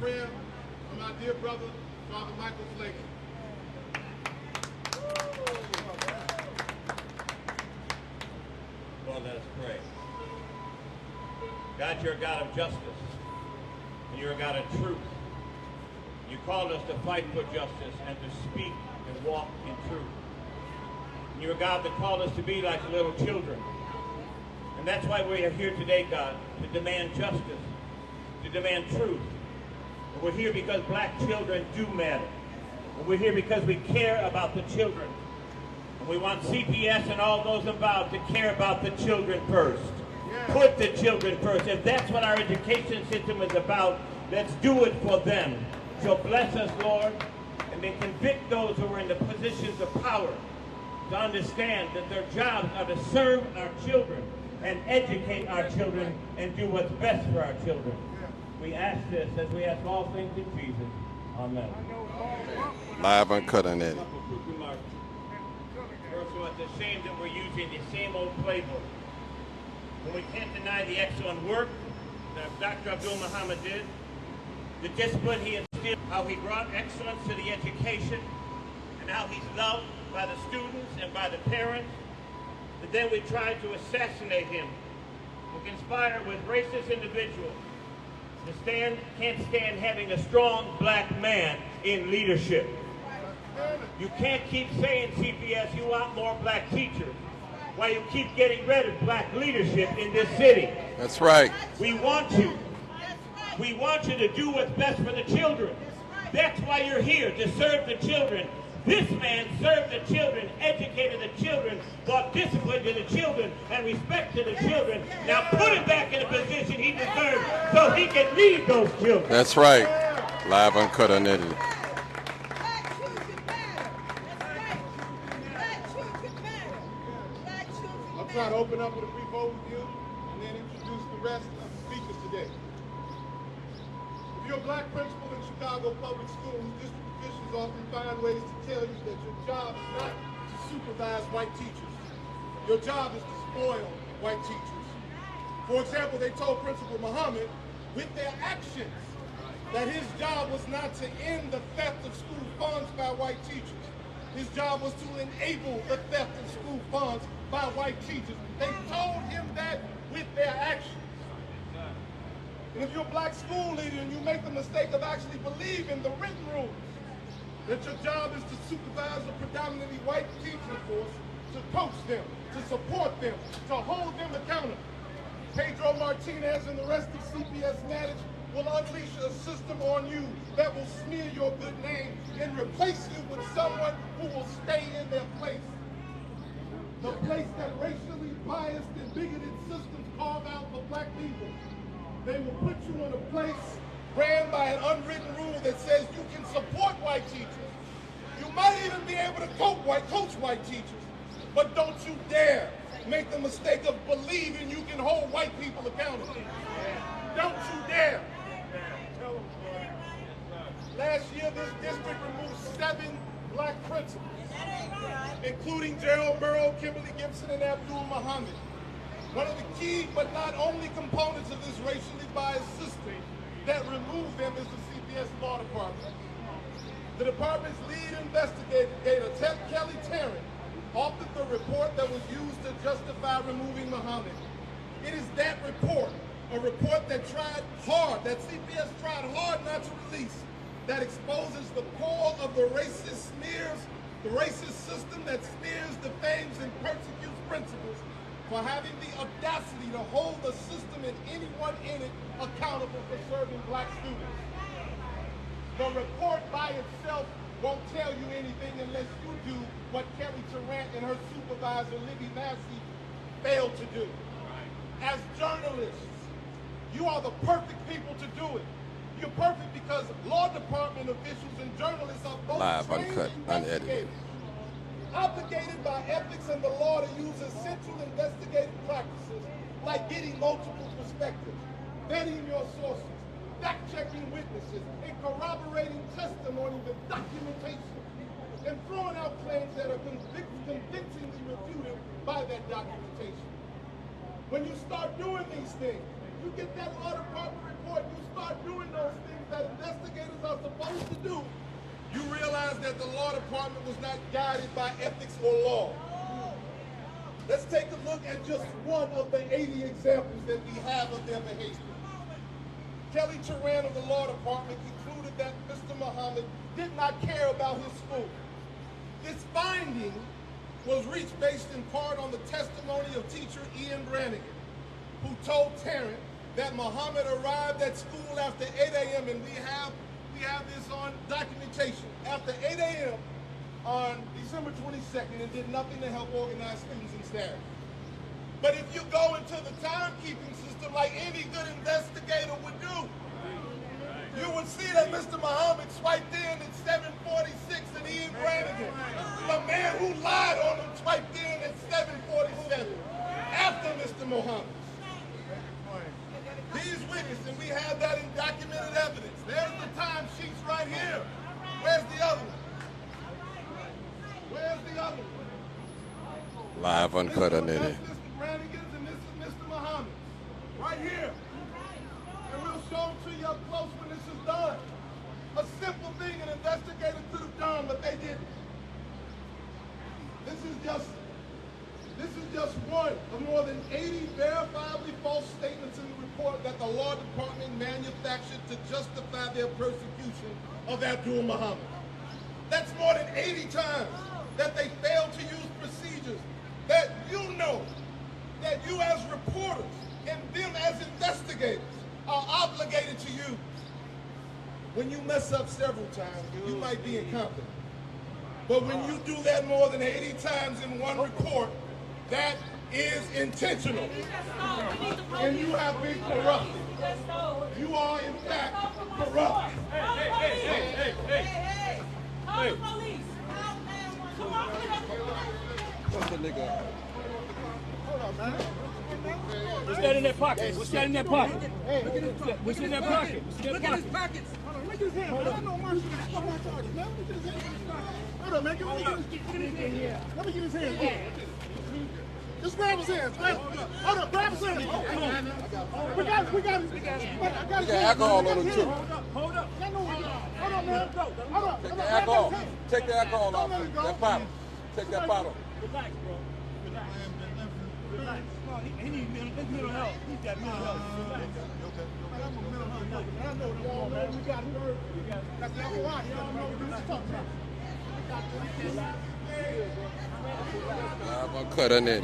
prayer for my dear brother, Father Michael Flaker. Well, let us pray. God, you're a God of justice, and you're a God of truth. You called us to fight for justice and to speak and walk in truth. And you're a God that called us to be like little children. And that's why we are here today, God, to demand justice, to demand truth. And we're here because black children do matter. And we're here because we care about the children. And we want CPS and all those involved to care about the children first. Put the children first. If that's what our education system is about, let's do it for them. So bless us, Lord, and then convict those who are in the positions of power to understand that their jobs are to serve our children and educate our children and do what's best for our children. We ask this as we ask all things in Jesus. Amen. Live uncut and edited. First of all, it's a shame that we're using the same old playbook. And we can't deny the excellent work that Dr. Abdul Muhammad did, the discipline he instilled, how he brought excellence to the education, and how he's loved by the students and by the parents. But then we tried to assassinate him. We conspired with racist individuals can't stand having a strong black man in leadership. You can't keep saying, CPS, you want more black teachers, while you keep getting rid of black leadership in this city. That's right. We want you. We want you to do what's best for the children. That's why you're here, to serve the children. This man served the children, educated the children, brought discipline to the children and respect to the children. Now put him back in the position he deserves so he can lead those children. That's right. Live uncut and edited. I'll try to open up with a brief overview and then introduce the rest of the speakers today. If you're a black principal in Chicago public schools, district officials often find ways to tell you that your job is not to supervise white teachers. Your job is to spoil white teachers. For example, they told Principal Muhammad with their actions that his job was not to end the theft of school funds by white teachers. His job was to enable the theft of school funds by white teachers. They told him that with their actions. And if you're a black school leader and you make the mistake of actually believing the written rules, that your job is to supervise a predominantly white teaching force, to coach them, to support them, to hold them accountable, Pedro Martinez and the rest of CPS management will unleash a system on you that will smear your good name and replace you with someone who will stay in their place. The place that racially biased and bigoted systems carve out for black people. They will put you in a place ran by an unwritten rule that says you can support white teachers. You might even be able to coach white teachers, but don't you dare make the mistake of believing you can hold white people accountable. Don't you dare. Last year, this district removed 7 black principals, including Gerald Burrow, Kimberly Gibson, and Abdul Muhammad. One of the key, but not only components of this racially biased system that removed them is the CPS Law Department. The department's lead investigator, Kelly Tarrant, authored the report that was used to justify removing Muhammad. It is that report, a report that CPS tried hard not to release, that exposes the core of the racist smears, the racist system that smears, defames, and persecutes principals for having the audacity to hold the system and anyone in it accountable for serving black students. The report by itself won't tell you anything unless you do what Kelly Tarrant and her supervisor, Libby Massey, failed to do. As journalists, you are the perfect people to do it. You're perfect because law department officials and journalists are both Live, trained uncut, unedited. investigators, obligated by ethics and the law to use essential investigative practices like getting multiple perspectives, vetting your sources, fact-checking witnesses, and corroborating testimony with documentation, and throwing out claims that are convincingly refuted by that documentation. When you start doing these things, you get that law department report, you start doing those things, that investigators are supposed to do, you realize that the law department was not guided by ethics or law. Let's take a look at just one of the 80 examples that we have of their behavior. Kelly Turan of the law department concluded that Mr. Muhammad did not care about his school. This finding was reached based in part on the testimony of teacher Ian Brannigan, who told Tarrant that Muhammad arrived at school after 8 a.m. and we have this on documentation. After 8 a.m. on December 22nd and did nothing to help organize students and staff. But if you go into the timekeeping system like any good investigator would do, you would see that Mr. Muhammad swiped in at 7:46 and Ian Brannigan, the man who lied on him, swiped in at 7:47 after Mr. Muhammad. These witnesses, and we have that in documented evidence. There's the time sheets right here. Where's the other one? Where's the other one? Live uncut on This it. is Mr. Brannigan's and this is Mr. Muhammad. Right here. And we'll show them to you up close when this is done. A simple thing an investigator could have done, but they didn't. This is just one of more than 80 verifiably false statements in the report that the law department manufactured to justify their persecution of Abdul Muhammad. That's more than 80 times that they failed to use procedures that you know, that you as reporters and them as investigators are obligated to use. When you mess up several times, you might be incompetent. But when you do that more than 80 times in one report, that is intentional. And you have been corrupted. You are, in fact, corrupt. Call the police. Come on, What's the nigga? What's that in that pocket? What's that in that pocket? What's in that pocket? look at his pockets. Look at his hand. I don't know Marshall is fucking my charges, man. Look at his hand. Hold on, man. Let me get his hand. Just grab his hands. Hold up, grab his hands. We got his. I got his alcohol on him too. Hold up. Hold on, man. Hold on. Take the alcohol. Take the alcohol off. That bottle. Take that bottle. Relax, bro. Relax. Relax. He needs mental health. He's got mental health. Relax. I know the wall, man. We got him. That's the other one. You don't know what this is talking about. Live uncut on it.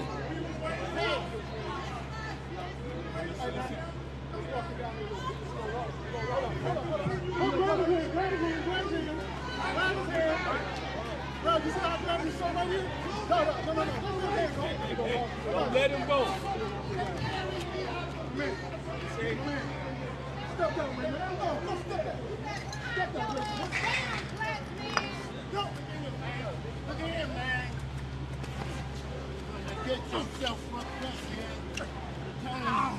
Don't let him go. Step down, man. Go step down. Step down, man. Go. Look at him, man. Get yourself fucked up, man.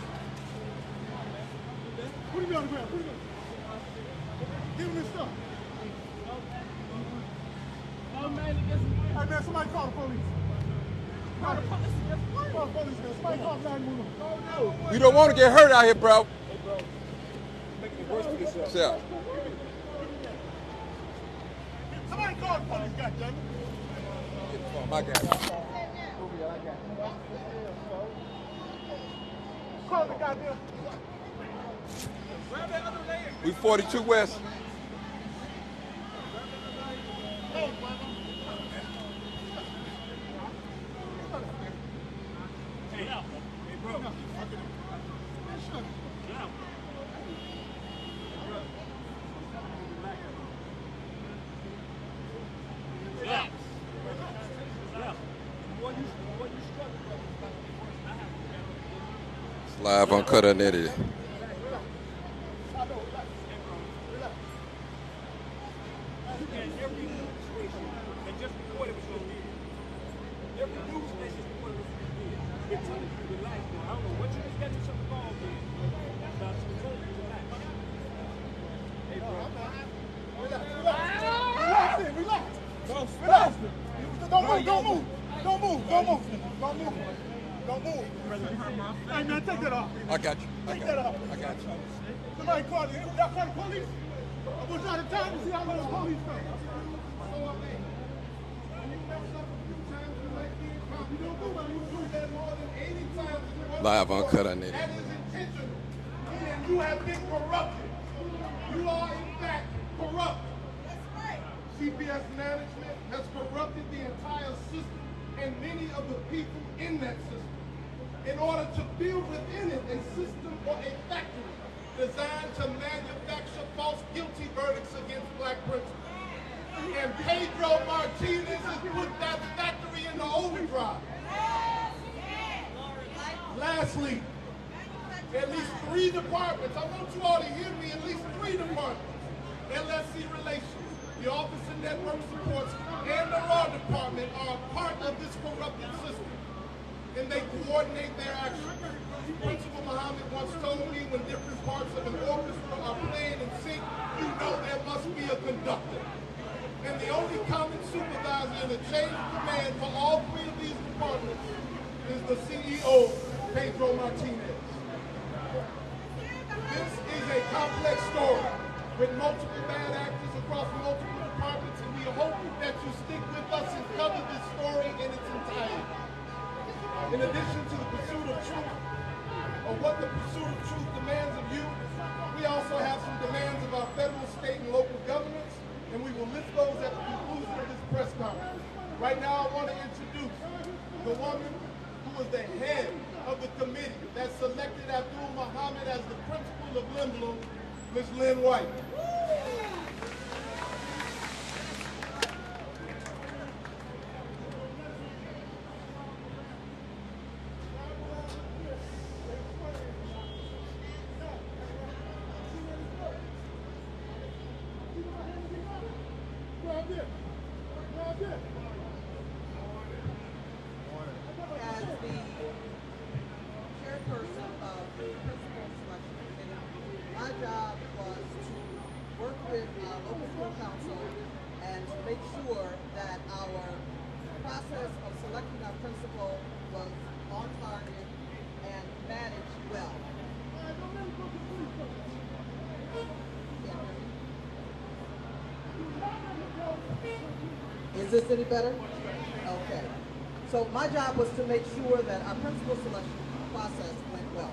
Put him on the ground. Put him on. Give him his stuff. Hey, man, somebody call the police. Call the police. Call the police, man. Somebody call 911. You don't want to get hurt out here, bro. Making it worse for yourself. Yeah. Somebody call the police, goddammit. My guy. Call the goddamn. We 42 West. Hey, brother. Hey, bro. Relax. It's live uncut on it. Don't move. Hey, man, take that off. I got you. Take that off. I got you. Somebody call the police. I want y'all to time to see how much police come. Live uncut, I need it. That is intentional. And you have been corrupted. You are, in fact, corrupt. CPS management has corrupted the entire system and many of the people in that system in order to build within it a system or a factory designed to manufacture false guilty verdicts against black principals. And Pedro Martinez has put that factory into overdrive. Lastly, at least 3 departments, I want you all to hear me, at least 3 departments, LSC Relations, the Office of Network Supports, and the Law Department are part of this corrupted system, and they coordinate their actions. Principal Muhammad once told me when different parts of an orchestra are playing in sync, you know there must be a conductor. And the only common supervisor in the chain of command for all 3 of these departments is the CEO, Pedro Martinez. This is a complex story with multiple bad actors across multiple departments, and we hope that you stick with us and cover this story in its entirety. In addition to the pursuit of truth, or what the pursuit of truth demands of you, we also have some demands of our federal, state, and local governments, and we will list those at the conclusion of this press conference. Right now, I want to introduce the woman who was the head of the committee that selected Abdul Muhammad as the principal of Limblom, Ms. Lynn White. As the chairperson of the principal selection committee, my job was to work with our local school council and to make sure that our process of selecting our principal was on target and managed well. Is this any better? Okay. So my job was to make sure that our principal selection process went well.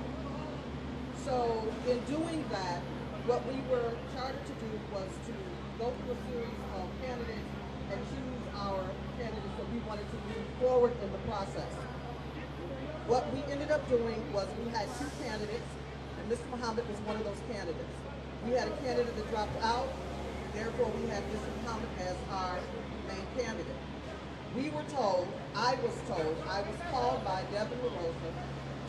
So in doing that, what we were chartered to do was to go through a series of candidates and choose our candidates that we wanted to move forward in the process. What we ended up doing was we had 2 candidates, and Mr. Muhammad was one of those candidates. We had a candidate that dropped out, therefore we had Mr. Muhammad as our main candidate. We were told, I was called by Devin LaRosa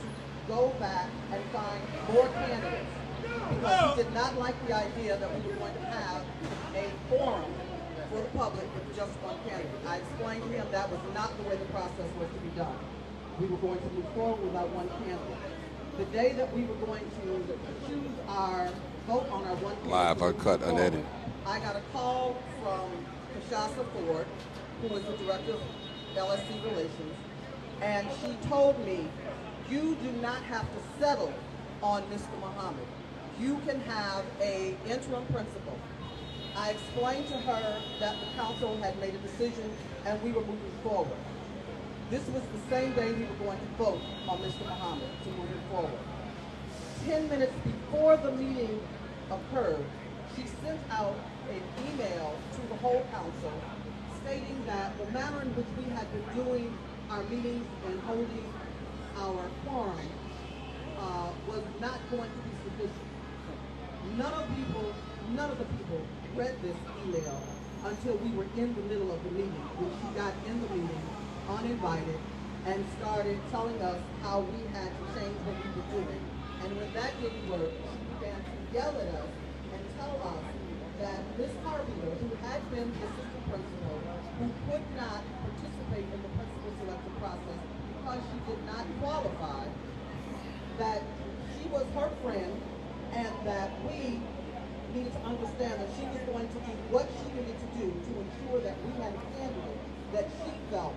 to go back and find more candidates because he did not like the idea that we were going to have a forum for the public with just one candidate. I explained to him that was not the way the process was to be done. We were going to move forward without one candidate. The day that we were going to choose our vote on our one candidate, Live, uncut, unedited. I got a call from Kashasa Ford, who was the director of LSC Relations, and she told me, you do not have to settle on Mr. Muhammad. You can have an interim principal. I explained to her that the council had made a decision and we were moving forward. This was the same day we were going to vote on Mr. Muhammad to move it forward. 10 minutes before the meeting occurred, she sent out an email to the whole council stating that the manner in which we had been doing our meetings and holding our quorum was not going to be sufficient. None of the people read this email until we were in the middle of the meeting, when she got in the meeting uninvited and started telling us how we had to change what we were doing. And when that didn't work, she began to yell at us and tell us that Ms. Carpenter, who had been the assistant principal, who could not participate in the principal selection process because she did not qualify, that she was her friend and that we needed to understand that she was going to do what she needed to do to ensure that we had a candidate that she felt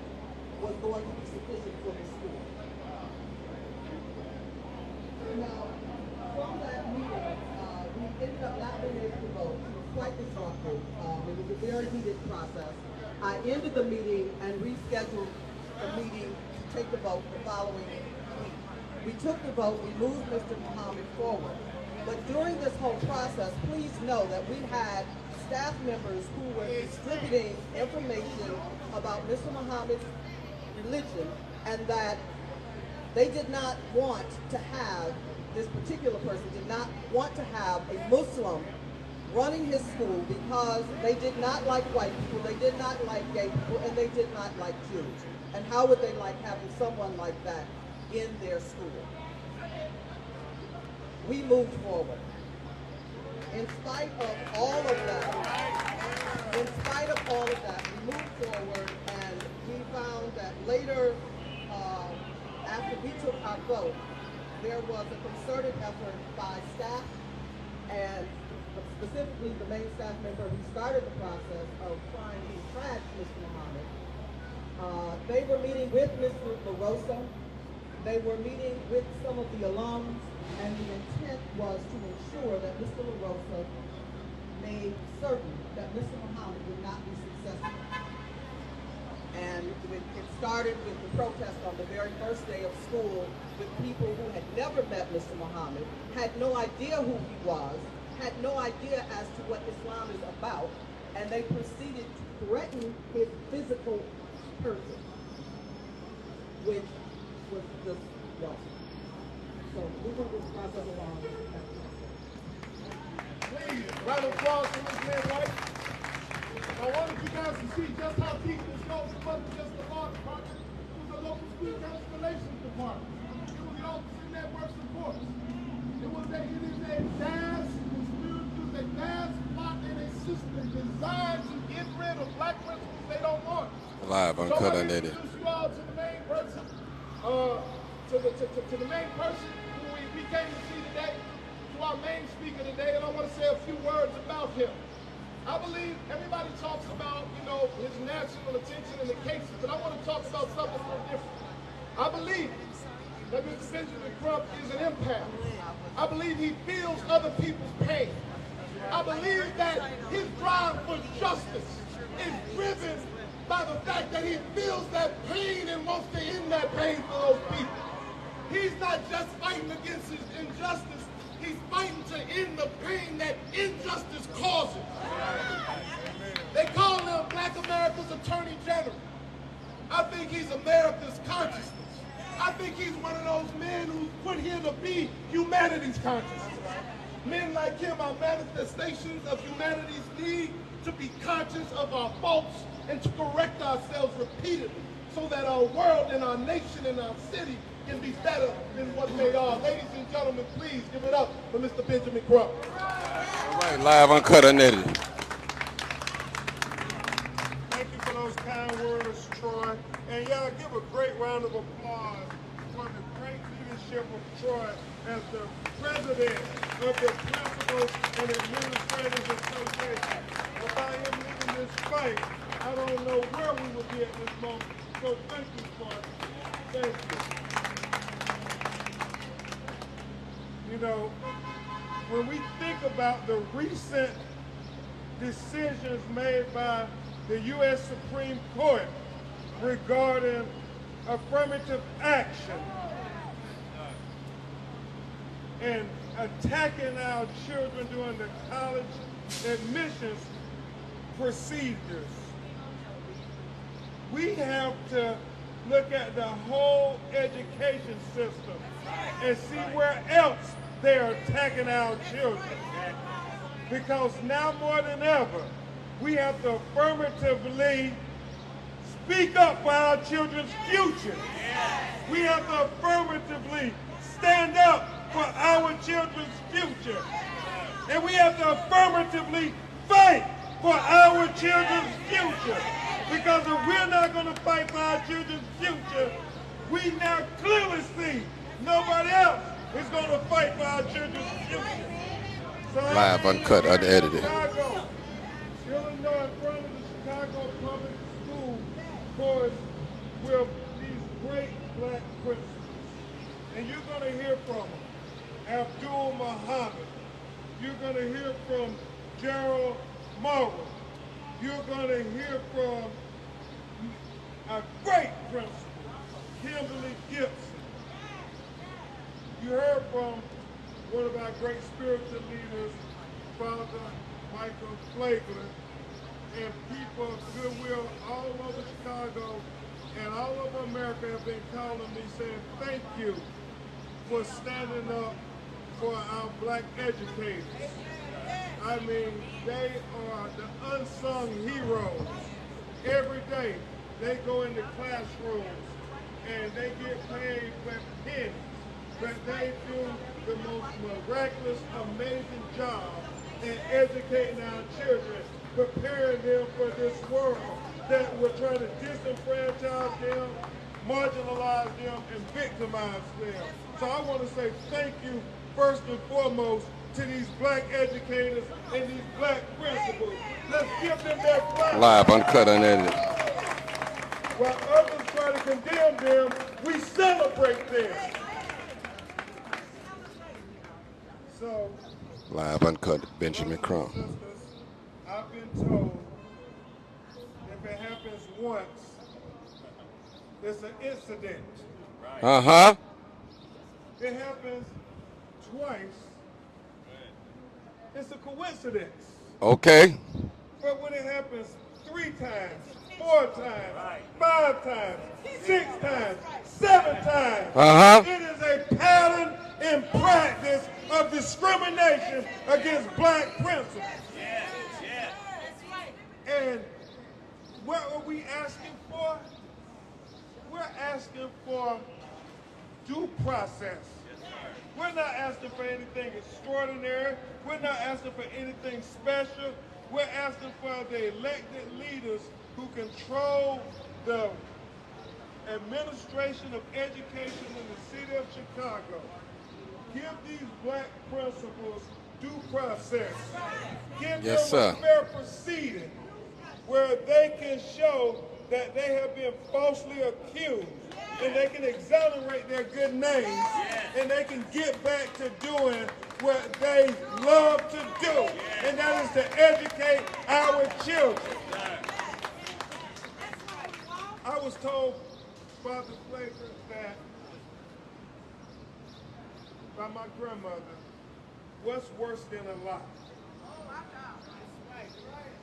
was going to be sufficient for the school. Now, from that meeting, we ended up not being able to vote. She was a very heated process. I ended the meeting and rescheduled the meeting to take the vote the following week. We took the vote, we moved Mr. Muhammad forward. But during this whole process, please know that we had staff members who were distributing information about Mr. Muhammad's religion, and that they did not want to have, this particular person did not want to have a Muslim running his school because they did not like white people, they did not like gay people, and they did not like Jews. And how would they like having someone like that in their school? We moved forward. In spite of all of that, we moved forward, and we found that later, after we took our vote, there was a concerted effort by staff, and specifically the main staff member who started the process of trying to track Mr. Muhammad. They were meeting with Mr. LaRosa. They were meeting with some of the alums, and the intent was to ensure that Mr. LaRosa made certain that Mr. Muhammad would not be successful. And it started with the protest on the very first day of school with people who had never met Mr. Muhammad, had no idea who he was, had no idea as to what Islam is about, and they proceeded to threaten his physical person, which was just wrong. So we want this process along. Please, round of applause for this man, right? I wanted you guys to see just how deep this goes. It wasn't just the law department, it was the local school council relations department. It was the office in network support. It is a vast plot and a system designed to get rid of black principals they don't want. Live, uncut, unedited. So I introduce you all to the main person, to the main person who we came to see today, to our main speaker today, and I want to say a few words about him. I believe everybody talks about, his national attention and the cases, but I want to talk about something a little different. I believe that Mr. Benjamin Crump is an empath. I believe he feels other people's pain. I believe that his drive for justice is driven by the fact that he feels that pain and wants to end that pain for those people. He's not just fighting against his injustice, he's fighting to end the pain that injustice causes. They call him Black America's Attorney General. I think he's America's consciousness. I think he's one of those men who's put here to be humanity's consciousness. Men like him are manifestations of humanity's need to be conscious of our faults and to correct ourselves repeatedly so that our world and our nation and our city can be better than what they are. Ladies and gentlemen, please give it up for Mr. Benjamin Crump. All right, live, uncut, unedited. Thank you for those kind words, Troy. And y'all give a great round of applause for the great leadership of Troy as the president of the Principals and Administrators Association. Without him leading this fight, I don't know where we would be at this moment. So thank you, Troy. Thank you. When we think about the recent decisions made by the U.S. Supreme Court regarding affirmative action and attacking our children during the college admissions procedures, we have to look at the whole education system and see where else they are attacking our children. Because now more than ever, we have to affirmatively speak up for our children's future. We have to affirmatively stand up for our children's future. And we have to affirmatively fight for our children's future. Because if we're not going to fight for our children's future, we now clearly see nobody else is going to fight for our children's future. So Live, uncut, unedited. Chicago, Illinois, in front of the Chicago Public School Board with these great black principals. And you're going to hear from them. Abdul Muhammad. You're going to hear from Gerald Morrow. you're going to hear from a great principal, Kimberly Gibson. You heard from one of our great spiritual leaders, Father Michael Flagler, and people of goodwill all over Chicago and all over America have been calling me saying thank you for standing up for our black educators. I mean, they are the unsung heroes. Every day they go into classrooms and they get paid with pennies, but they do the most miraculous, amazing job in educating our children, preparing them for this world that we're trying to disenfranchise them, marginalize them, and victimize them. So I want to say thank you first and foremost to these black educators and these black principals. Let's give them their flowers. Live, uncut, unedited. While others try to condemn them, we celebrate them. So, Live, uncut, Benjamin Crump. I've been told if it happens once, it's an incident. Uh-huh. It happens twice, it's a coincidence. Okay. But when it happens 3 times, 4 times, 5 times, 6 times, 7 times, Uh-huh. it is a pattern in practice of discrimination against black principals. And what are we asking for? We're asking for due process. We're not asking for anything extraordinary. We're not asking for anything special. We're asking for the elected leaders who control the administration of education in the city of Chicago. Give these black principals due process. Give Yes, them sir. a fair proceeding where they can show that they have been falsely accused, and they can exonerate their good names, and they can get back to doing what they love to do, and that is to educate our children. I was told, Father Flavor, that by my grandmother, what's worse than a lie?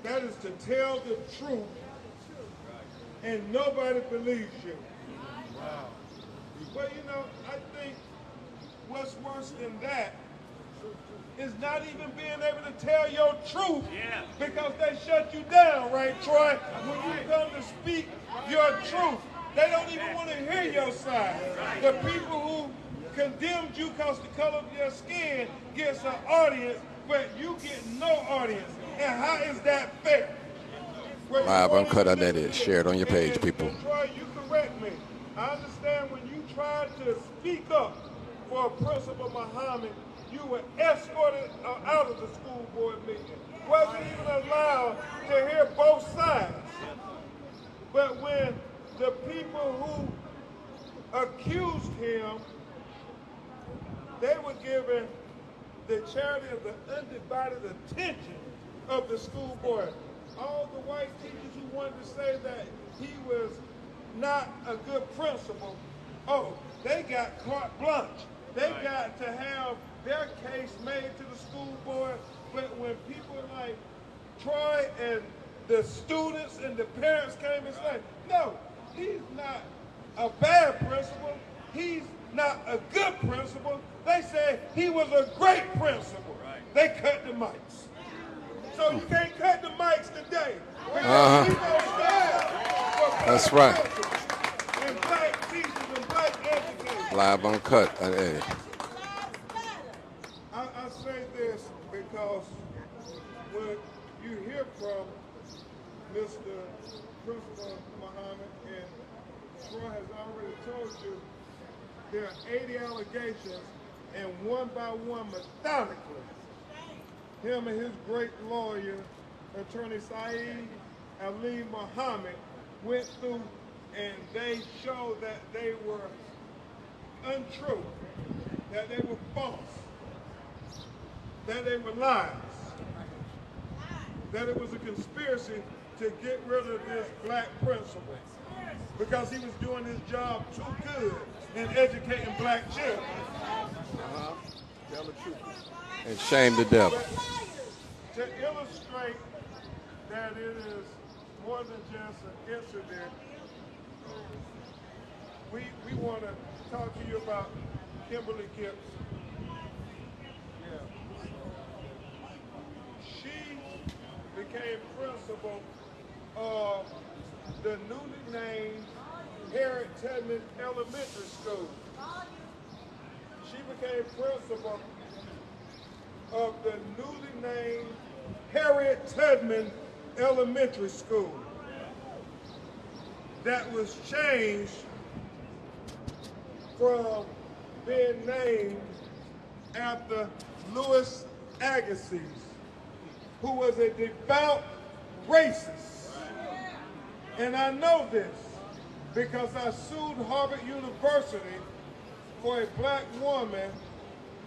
That is to tell the truth and nobody believes you. Well, you know, I think what's worse than that is not even being able to tell your truth because they shut you down, right, Troy? When you come to speak your truth, they don't even want to hear your side. The people who condemned you because the color of your skin gets an audience, but you get no audience. And how is that fair? Live, uncut, unedited. Share it on your page, people. Troy, you correct me. I understand when you tried to speak up for Principal Muhammad, you were escorted out of the school board meeting. Wasn't even allowed to hear both sides. But when the people who accused him, they were given the charity of the undivided attention of the school board. All the white teachers who wanted to say that he was not a good principal, oh, they got carte blanche. They got to have their case made to the school board. But when people like Troy and the students and the parents came and said, no, he's not a bad principal. He's not a good principal. They said he was a great principal. They cut the mics. So you can't cut the mics today. Because we don't stand for That's black right. principals and black teachers and black educators. Live, uncut, unedited. I say this because when you hear from Mr. Principal Muhammad, and Troy has already told you, there are 80 allegations, and one by one, methodically, him and his great lawyer, Attorney Saeed Ali Muhammad, went through and they showed that they were untrue, that they were false, that they were lies, that it was a conspiracy to get rid of this black principal because he was doing his job too good in educating black children. Tell the truth. And shame the devil. To illustrate that it is more than just an incident, we want to talk to you about Kimberly Gibson. Yeah. She became principal of the newly named Harriet Tubman Elementary School. She became principal of the newly named Harriet Tubman Elementary School that was changed from being named after Louis Agassiz, who was a devout racist. And I know this because I sued Harvard University for a black woman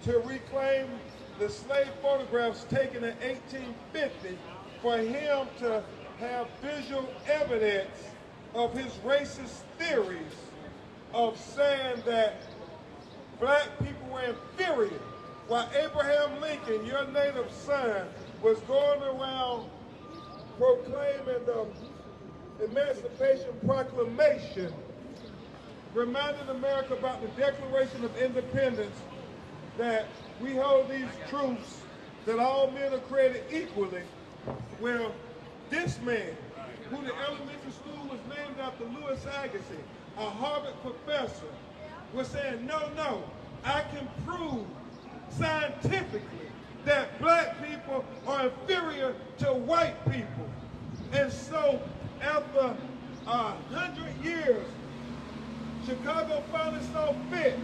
to reclaim the slave photographs taken in 1850 for him to have visual evidence of his racist theories of saying that black people were inferior, while Abraham Lincoln, your native son, was going around proclaiming the Emancipation Proclamation, reminding America about the Declaration of Independence, that we hold these truths that all men are created equally. Well, this man, who the elementary school was named after Louis Agassiz, a Harvard professor, was saying, no, I can prove scientifically that black people are inferior to white people. And so after 100 years, Chicago finally saw fit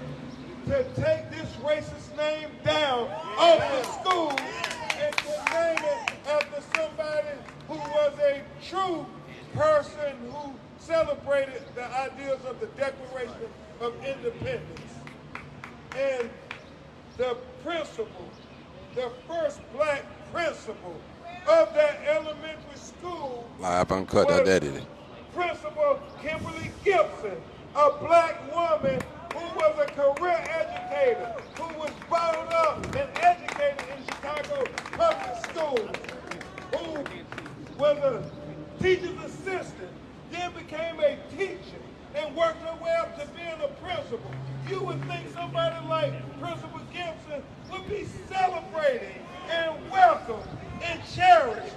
to take this racist name down off the school and to name it after somebody who was a true person who celebrated the ideals of the Declaration of Independence. And the principal, the first black principal of that elementary school, Live uncut, unedited. Principal Kimberly Gibson, a black woman who was a career educator, who was brought up and educated in Chicago public schools, who was a teacher's assistant, then became a teacher and worked her way up to being a principal. You would think somebody like Principal Gibson would be celebrated and welcomed and cherished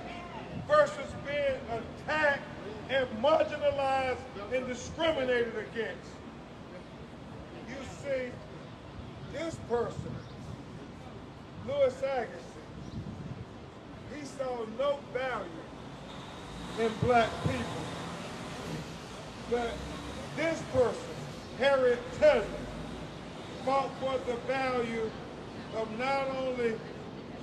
versus being attacked and marginalized and discriminated against. You see, this person, Louis Agassiz, he saw no value in black people. But this person, Harriet Tubman, fought for the value of not only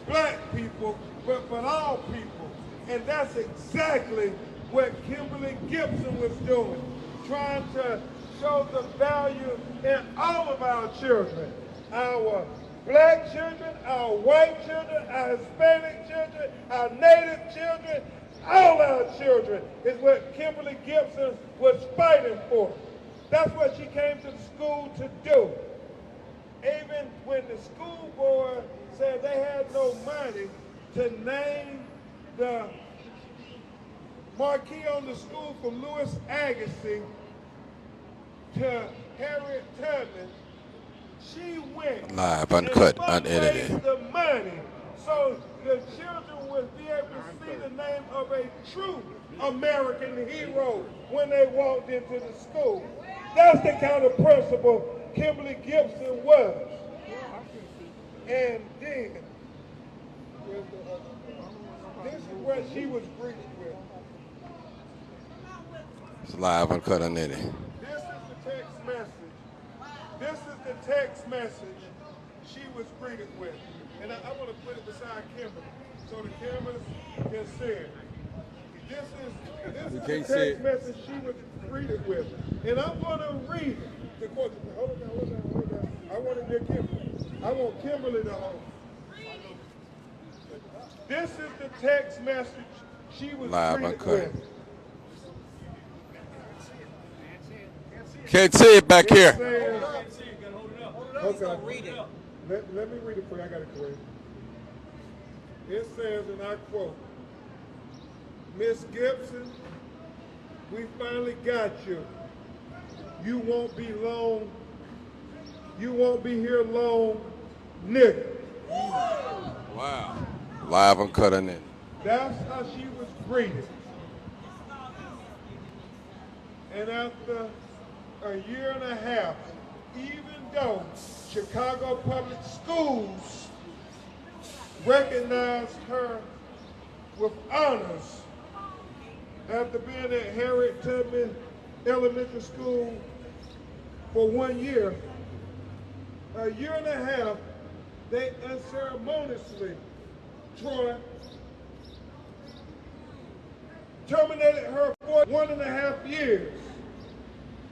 black people, but for all people. And that's exactly what Kimberly Gibson was doing, trying to show the value in all of our children, our black children, our white children, our Hispanic children, our native children, all our children is what Kimberly Gibson was fighting for. That's what she came to the school to do. Even when the school board said they had no money to name the marquee on the school from Louis Agassiz to Harriet Tubman, she went Live, uncut, and unedited. fundraised the money so the children would be able to see the name of a true American hero when they walked into the school. That's the kind of principal Kimberly Gibson was. And then, this is what she was greeted with. It's live, uncut, unedited. This is the text message. This is the text message she was greeted with. And I want to put it beside Kimberly so the cameras can see it. This is the text message she was greeted with. And I'm going to read it. The quote. Hold on. I want it near Kimberly. I want Kimberly to hold. This is the text message she was Live, greeted uncut. with. Can't see it back It here. says, Okay. Read it. let me read it for you. I got it correct. It says, and I quote, Miss Gibson, we finally got you. You won't be long. You won't be here long, nigga. Wow. Live uncut on it. That's how she was greeted. And after a year and a half, even though Chicago Public Schools recognized her with honors after being at Harriet Tubman Elementary School for 1 year, a year and a half, they unceremoniously, Troy, terminated her for 1.5 years.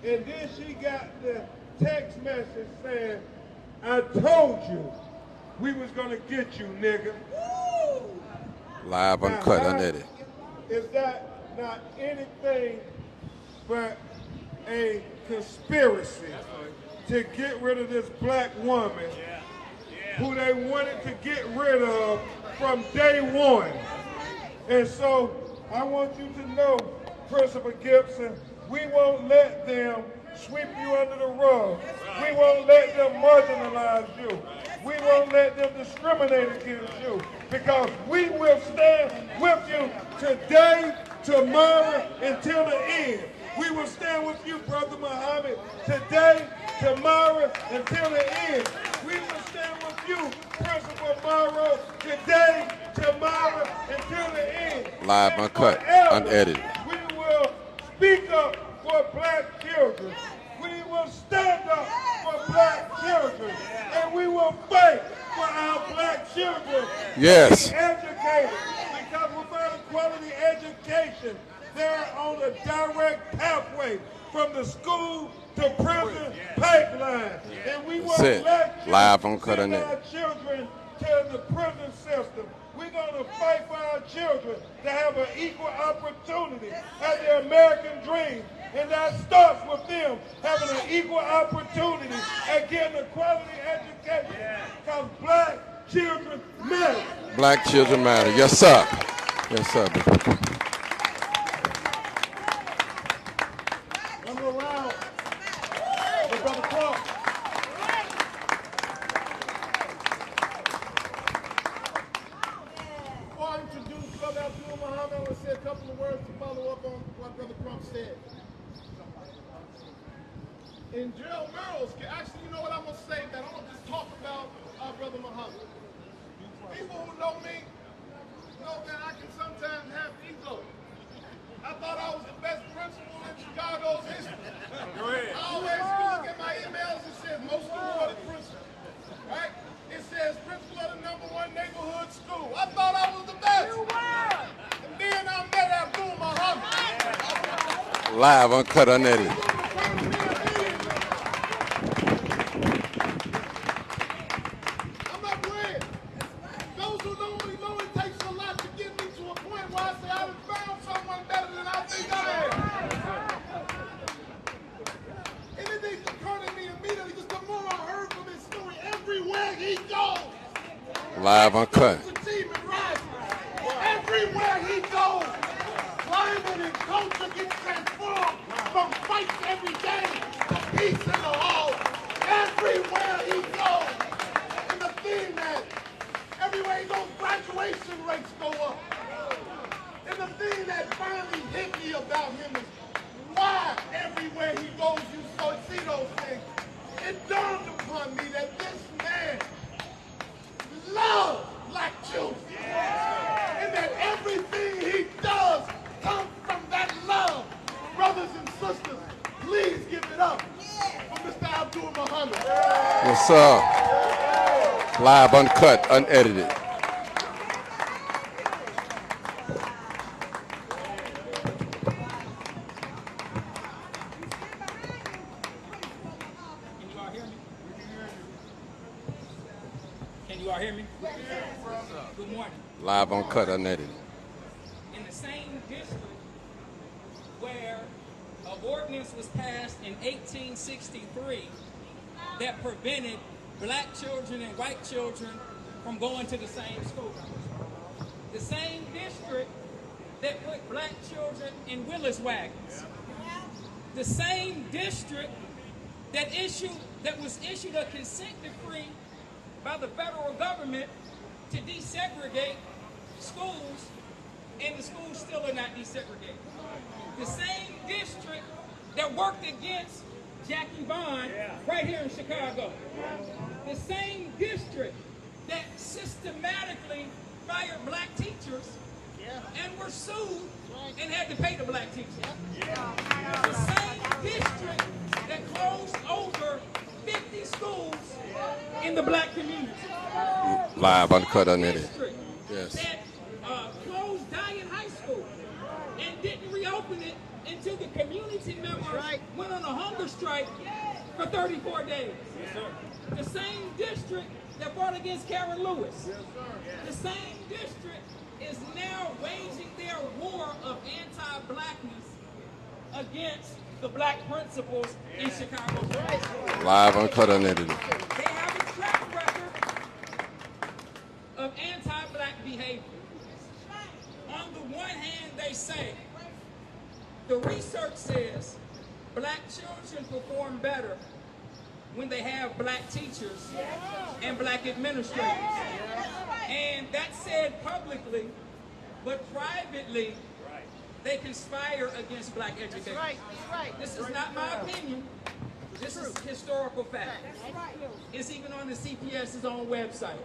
And then she got the text message saying, I told you we was gonna get you, nigga. Live Now, uncut how unedited. is that not anything but a conspiracy to get rid of this black woman who they wanted to get rid of from day one? And so I want you to know, Principal Gibson, we won't let them sweep you under the rug. We won't let them marginalize you. We won't let them discriminate against you, because we will stand with you today, tomorrow, until the end. We will stand with you, Brother Muhammad, today, tomorrow, until the end. We will stand with you, Principal Morrow, today, tomorrow, until the end. Live And uncut, forever, unedited. We will speak up for black children. We will stand up for black children. And we will fight for our black children Yes. to be educated. Because without a quality education, they're on a direct pathway from the school to prison pipeline. And we won't it. let you Live uncut send on our it. children to the prison system. We're going to fight for our children to have an equal opportunity at the American dream. And that starts with them having an equal opportunity at getting a quality education. Because black children matter. Black children matter. Yes, sir. Yes, sir. Number around with Brother Crump. Before I introduce Brother Abdul Muhammad, I want to say a couple of words to follow up on what Brother Crump said. In Gerald Merrill's case, actually, you know what, I'm going to say that. I'm going to just talk about our Brother Muhammad. People who know me know that I can sometimes have ego. I thought I was the best principal in Chicago's history. I always look at my emails, it says most awarded principal, right? It says principal of the #1 neighborhood school. I thought I was the best. And then I met Abdul Muhammad. Live uncut unedited. I'm not playing. Those who know me know it takes a lot to get me to a point where I say I have found someone better than I think I am. And it didn't occur to me immediately, because the more I heard from his story, everywhere he goes, Live uncut. achievement rises. Everywhere he goes, climate and culture gets transformed from fights every day to peace in the hall. Everywhere he goes. And the thing that everywhere he goes, graduation rates go up. And the thing that finally hit me about him is why everywhere he goes you see those things. It dawned upon me that this man loves black children. And that everything he does comes from that love. Brothers and sisters, please give it up for Mr. Abdul Muhammad. Yes, sir. Live uncut unedited. Can you all hear me? Good morning. Live uncut unedited. In the same district where an ordinance was passed in 1863 that prevented black children and white children from going to the same school. The same district that put black children in Willis wagons. The same district that was issued a consent decree by the federal government to desegregate schools, and the schools still are not desegregated. The same district that worked against Jackie Bond right here in Chicago. The same district that systematically fired black teachers and were sued and had to pay the black teachers. The same district that closed over 50 schools in the black community. Live, uncut, unedited. Yes. That closed Diet High School and didn't reopen it until the community members went on a hunger strike for 34 days. Yes, sir. The same district that fought against Karen Lewis. Yes, sir. The same district is now waging their war of anti-blackness against the black principals in Chicago. Live, uncut, unedited. They have a track record of anti-black behavior. On the one hand, they say, the research says black children perform better when they have black teachers and black administrators. And that's said publicly, but privately, they conspire against black educators. This is not my opinion. This is historical fact. It's even on the CPS's own website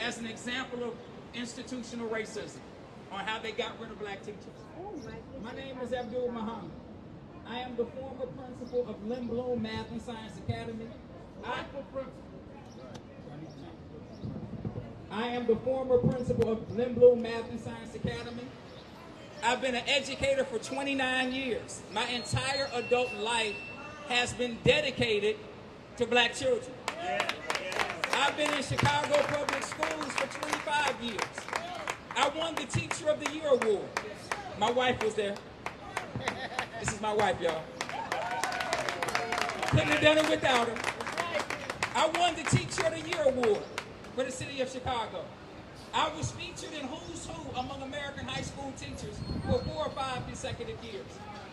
as an example of institutional racism on how they got rid of black teachers. My name is Abdul Muhammad. I am the former principal of Lynn Bloom Math and Science Academy. I am the former principal of Lynn Bloom Math and Science Academy. I've been an educator for 29 years. My entire adult life has been dedicated to black children. I've been in Chicago public schools for 25 years. I won the Teacher of the Year award. My wife was there. This is my wife, y'all. Couldn't have done it without her. I won the Teacher of the Year award for the city of Chicago. I was featured in Who's Who among American high school teachers for 4 or 5 consecutive years.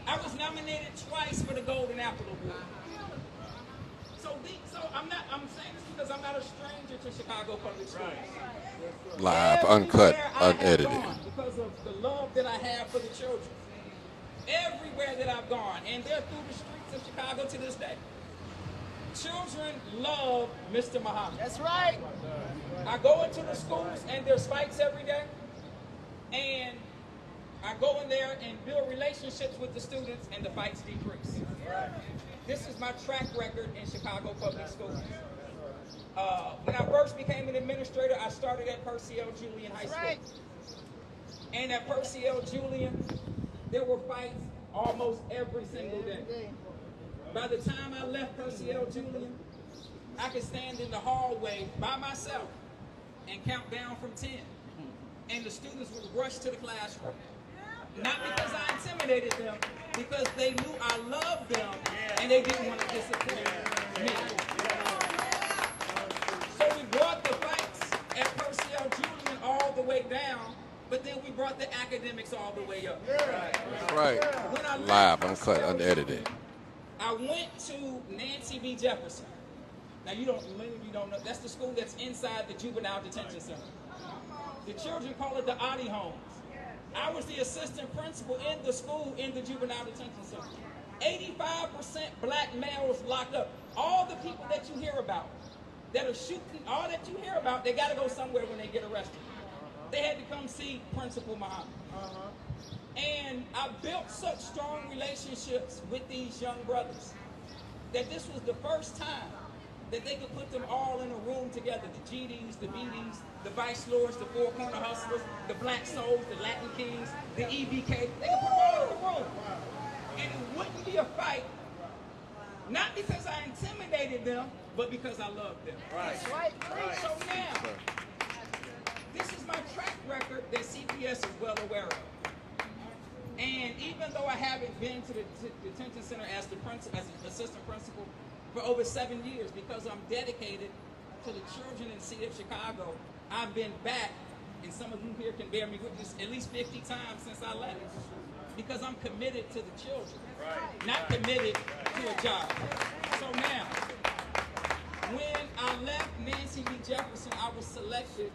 I was nominated twice for the Golden Apple Award. I'm saying this because I'm not a stranger to Chicago public schools. Live, uncut, unedited. Because of the love that I have for the children. Everywhere that I've gone, and they're through the streets of Chicago to this day. Children love Mr. Muhammad. That's right. I go into the schools and there's fights every day. And I go in there and build relationships with the students and the fights decrease. This is my track record in Chicago public schools. When I first became an administrator, I started at Percy L. Julian High School. And at Percy L. Julian, there were fights almost every single day. By the time I left Percy L. Julian, I could stand in the hallway by myself and count down from 10. And the students would rush to the classroom. Not because I intimidated them, because they knew I loved them and they didn't want to disappoint me. So we brought the fights at Percy L. Julian all the way down, but then we brought the academics all the way up. Right. Live, uncut, unedited. I went to Nancy B. Jefferson. Now many of you don't know, that's the school that's inside the juvenile detention center. The children call it the Oddie homes. I was the assistant principal in the school in the juvenile detention center. 85% black males locked up. All the people that you hear about that are shooting, all that you hear about, they got to go somewhere when they get arrested. They had to come see Principal Muhammad. And I built such strong relationships with these young brothers that this was the first time that they could put them all in a room together. The GDs, the BDs, the Vice Lords, the Four Corner Hustlers, the Black Souls, the Latin Kings, the EBK. They could put them all in the room. And it wouldn't be a fight, not because I intimidated them, but because I loved them. So now, this is my track record that CPS is well aware of. And even though I haven't been to the detention center as as an assistant principal for over 7 years, because I'm dedicated to the children in the city of Chicago, I've been back, and some of you here can bear me witness, at least 50 times since I left. Because I'm committed to the children, not committed to a job. So now, when I left Nancy B. Jefferson, I was selected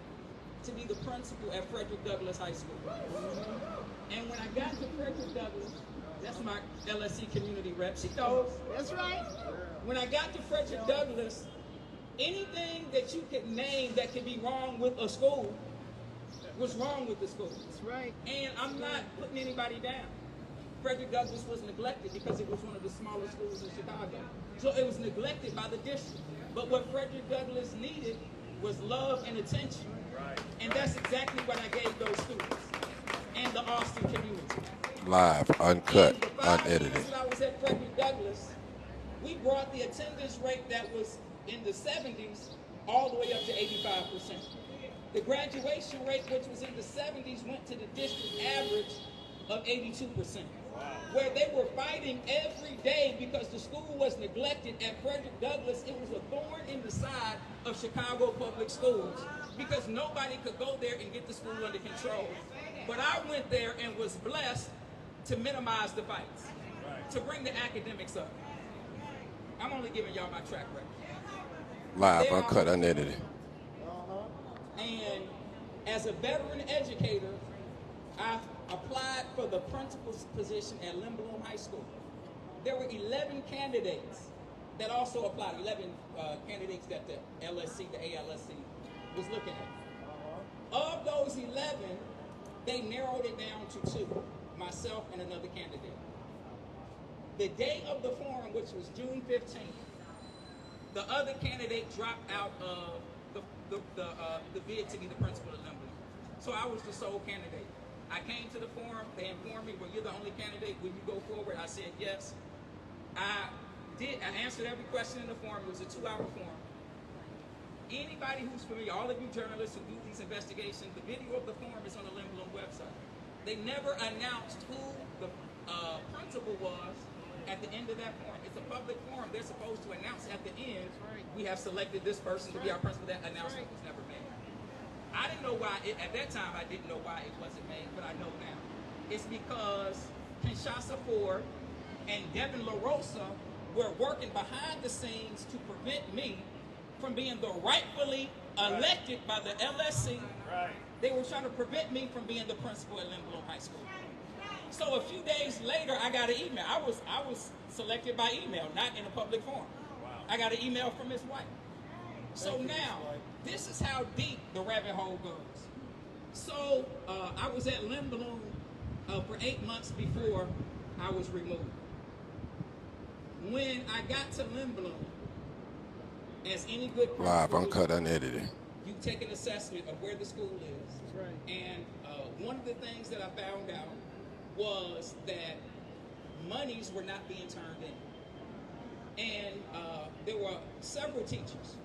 to be the principal at Frederick Douglass High School. And when I got to Frederick Douglass, that's my LSC community rep, she knows. That's right. When I got to Frederick Douglass, anything that you could name that could be wrong with a school was wrong with the school. That's right. And I'm not putting anybody down. Frederick Douglass was neglected because it was one of the smaller schools in Chicago. So it was neglected by the district. But what Frederick Douglass needed was love and attention. Right. And that's exactly what I gave those students and the Austin community. Live, uncut, in the 5 unedited. years that I was at Frederick Douglass, we brought the attendance rate that was in the 70s all the way up to 85%. The graduation rate, which was in the 70s, went to the district average of 82%. Where they were fighting every day because the school was neglected at Frederick Douglass. It was a thorn in the side of Chicago public schools because nobody could go there and get the school under control. But I went there and was blessed to minimize the fights, to bring the academics up. I'm only giving y'all my track record. Live, uncut, unedited. And as a veteran educator, I applied for the principal's position at Lynn Bloom High School. There were 11 candidates that also applied, 11 candidates that the LSC, the ALSC, was looking at. Of those 11, they narrowed it down to 2, myself and another candidate. The day of the forum, which was June 15th, the other candidate dropped out of the bid to be the principal at Lynn Bloom. So I was the sole candidate. I came to the forum, they informed me, well, you're the only candidate, will you go forward? I said yes. I answered every question in the forum. It was a 2-hour forum. Anybody who's familiar, all of you journalists who do these investigations, the video of the forum is on the Lynn Bloom website. They never announced who the principal was at the end of that forum. It's a public forum. They're supposed to announce at the end, we have selected this person to be our principal. That announcement was never made. I didn't know why, at that time I didn't know why it wasn't made, but I know now. It's because Kinshasa Ford and Devin LaRosa were working behind the scenes to prevent me from being the rightfully elected by the LSC. Right. They were trying to prevent me from being the principal at Lynn Bloom High School. So a few days later, I got an email. I was selected by email, not in a public forum. Wow. I got an email from his wife. So now, this is how deep the rabbit hole goes. So I was at Lynn Bloom for 8 months before I was removed. When I got to Lynn Bloom, as any good principal, Live, uncut, unedited. you take an assessment of where the school is. That's right. And one of the things that I found out was that monies were not being turned in. And there were several teachers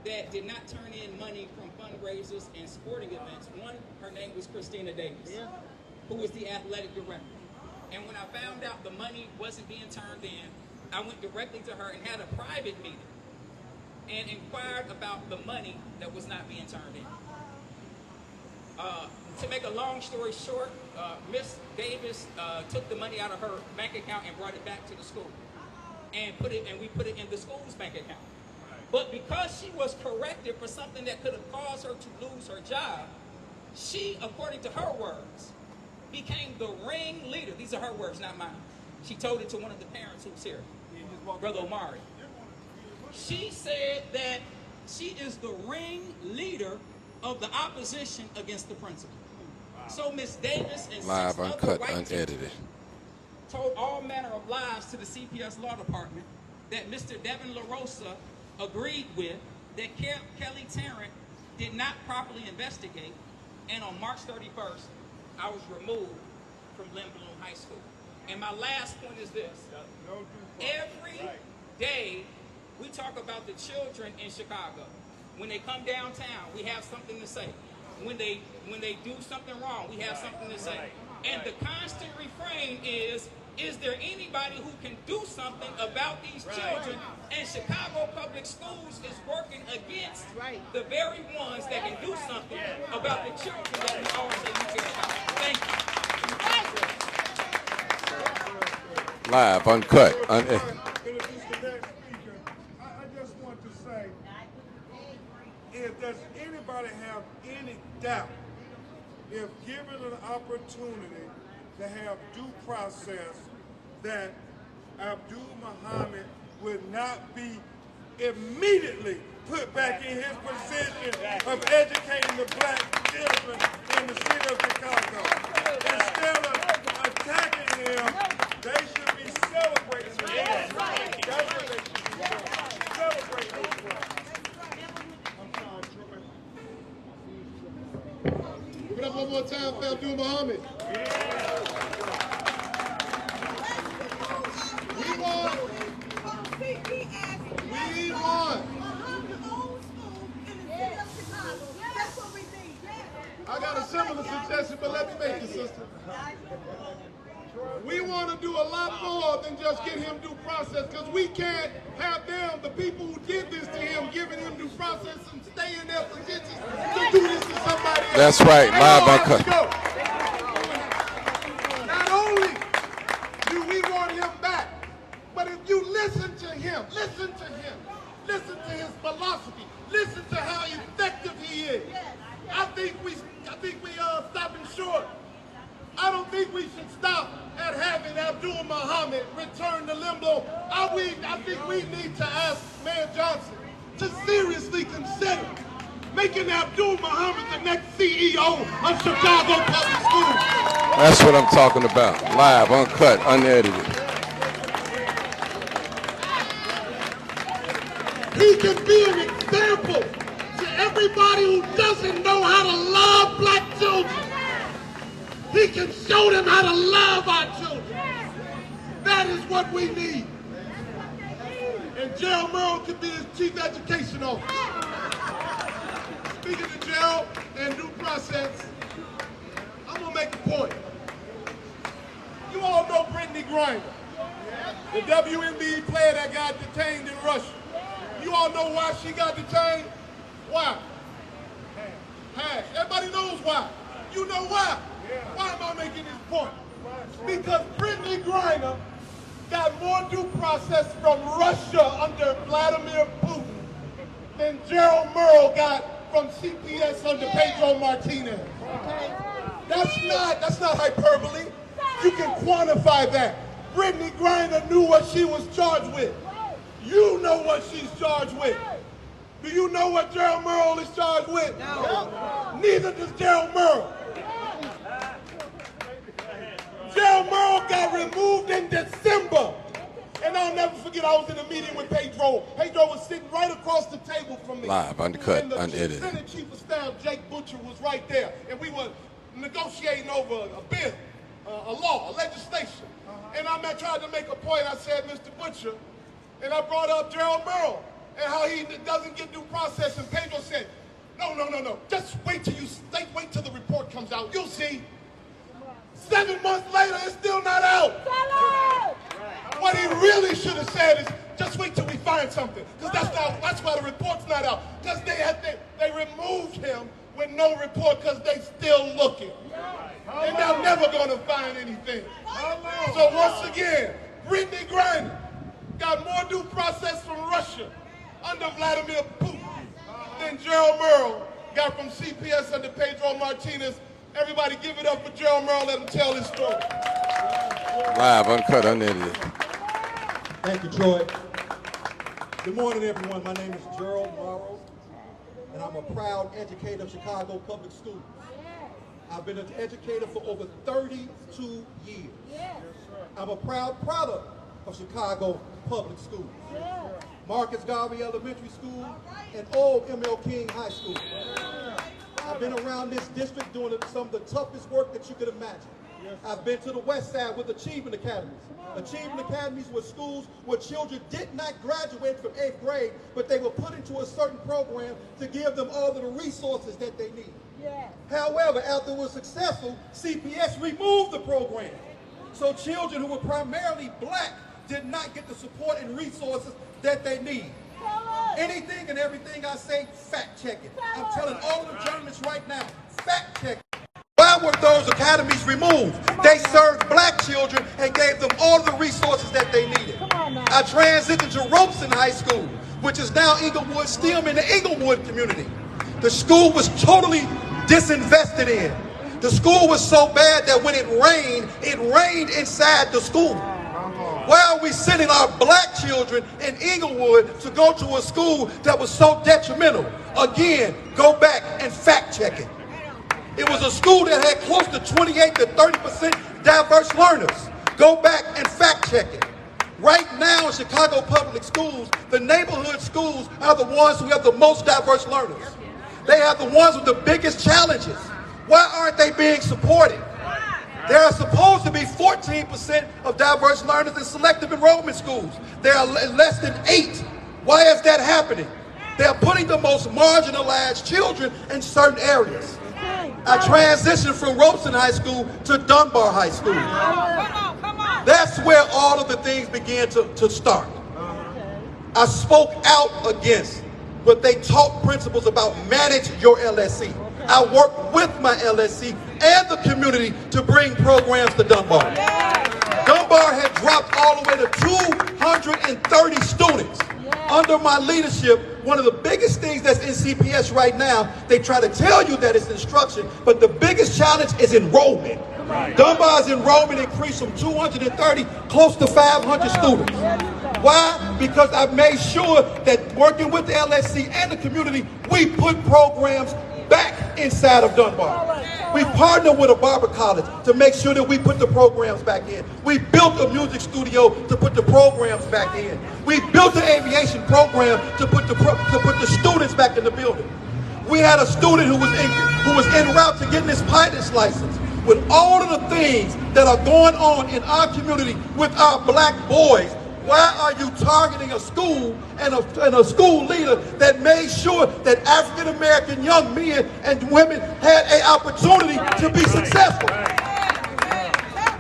that did not turn in money from fundraisers and sporting events. One, her name was Christina Davis, who was the athletic director. And when I found out the money wasn't being turned in, I went directly to her and had a private meeting and inquired about the money that was not being turned in. To make a long story short, Miss Davis took the money out of her bank account and brought it back to the school, and we put it in the school's bank account. But because she was corrected for something that could have caused her to lose her job, she, according to her words, became the ring leader. These are her words, not mine. She told it to one of the parents who's here, Brother Omari. She said that she is the ring leader of the opposition against the principal. Wow. So Miss Davis and Live, 6 uncut, other white unedited. teachers told all manner of lies to the CPS Law Department that Mr. Devin LaRosa agreed with, that Kelly Tarrant did not properly investigate, and on March 31st, I was removed from Lynn Bloom High School. And my last point is this. Every day, we talk about the children in Chicago. When they come downtown, we have something to say. When they do something wrong, we have something to say. And the constant refrain is there anybody who can do something about these children? And Chicago Public Schools is working against the very ones that can do something about the children that we all say we care about. Thank you. Live, uncut. Introduce the next speaker. I just want to say, if does anybody have any doubt, if given an opportunity to have due process, that Abdul Muhammad would not be immediately put back in his position of educating the black children in the city of Chicago. Instead of attacking them, they should be celebrating them. That's what they should be doing. Celebrate those brothers. I'm sorry, Troy. Give it up one more time for Abdul Muhammad. We want. I got a similar suggestion, but let me make it, sister. We want to do a lot more than just get him due process, because we can't have them, the people who did this to him, giving him due process and stay in their positions to do this to somebody else. That's right, live uncut. Not only do we want him back, but if you listen to him, listen to his philosophy, listen to how effective he is. I think we stopping short. I don't think we should stop at having Abdul Muhammad return to limbo. I think we need to ask Mayor Johnson to seriously consider making Abdul Muhammad the next CEO of Chicago Public Schools. That's what I'm talking about. Live, uncut, unedited. He can be an example to everybody who doesn't know how to love black children. He can show them how to love our children. That is what we need. And Gerald Merle can be his chief education officer. Speaking of Gerald and due process, I'm going to make a point. You all know Brittany Griner, the WNBA player that got detained in Russia. You all know why she got detained? Why? Hash. Everybody knows why. You know why? Why am I making this point? Because Brittany Griner got more due process from Russia under Vladimir Putin than Gerald Merle got from CPS under Pedro Martinez. That's not hyperbole. You can quantify that. Brittany Griner knew what she was charged with. You know what she's charged with. Do you know what Gerald Merle is charged with? No. Neither does Gerald Merle. Gerald Merle got removed in December. And I'll never forget, I was in a meeting with Pedro. Pedro was sitting right across the table from me. Live, uncut, and the unedited. Senate Chief of Staff, Jake Butcher, was right there. And we were negotiating over a bill, a law, a legislation. And I tried to make a point. I said, Mr. Butcher, and I brought up Gerald Merle and how he doesn't get due process. And Pedro said, no. Just wait till the report comes out. You'll see. 7 months later, it's still not out. What he really should have said is, just wait till we find something. Because that's why the report's not out. Because they removed him with no report because they still looking. And they're never going to find anything. So once again, Brittany Griner got more due process from Russia under Vladimir Putin than Gerald Merle got from CPS under Pedro Martinez. Everybody give it up for Gerald Merle. Let him tell his story. Live, uncut, unedited. Thank you, Troy. Good morning, everyone. My name is Gerald Morrow, and I'm a proud educator of Chicago Public Schools. I've been an educator for over 32 years. I'm a proud product of Chicago Public Schools. Marcus Garvey Elementary School and old M.L. King High School. I've been around this district doing some of the toughest work that you could imagine. I've been to the west side with Achievement Academies. Achievement Academies were schools where children did not graduate from 8th grade, but they were put into a certain program to give them all of the resources that they need. However, after it was successful, CPS removed the program. So children who were primarily black did not get the support and resources that they need. Anything and everything I say, fact check it. I'm telling all of the journalists right now, fact check it. Why were those academies removed? They served black children and gave them all the resources that they needed. I transitioned to Robeson High School, which is now Inglewood, still in the Inglewood community. The school was totally disinvested in. The school was so bad that when it rained inside the school. Why are we sending our black children in Inglewood to go to a school that was so detrimental? Again, go back and fact check it. It was a school that had close to 28 to 30% diverse learners. Go back and fact check it. Right now in Chicago public schools, the neighborhood schools are the ones who have the most diverse learners. They have the ones with the biggest challenges. Why aren't they being supported? There are supposed to be 14% of diverse learners in selective enrollment schools. There are less than 8. Why is that happening? They're putting the most marginalized children in certain areas. I transitioned from Robeson High School to Dunbar High School. That's where all of the things began to start. I spoke out against what they taught principals about manage your LSC. I worked with my LSC and the community to bring programs to Dunbar. Dunbar had dropped all the way to 230 students. Under my leadership, one of the biggest things that's in CPS right now, they try to tell you that it's instruction, but the biggest challenge is enrollment. Dunbar's enrollment increased from 230 close to 500 students. Why? Because I've made sure that working with the LSC and the community, we put programs back inside of Dunbar. We partnered with a barber college to make sure that we put the programs back in. We built a music studio to put the programs back in. We built an aviation program to put the students back in the building. We had a student who was en route to getting his pilot's license. With all of the things that are going on in our community with our black boys, why are you targeting a school and a school leader that made sure that African American young men and women had an opportunity to be successful?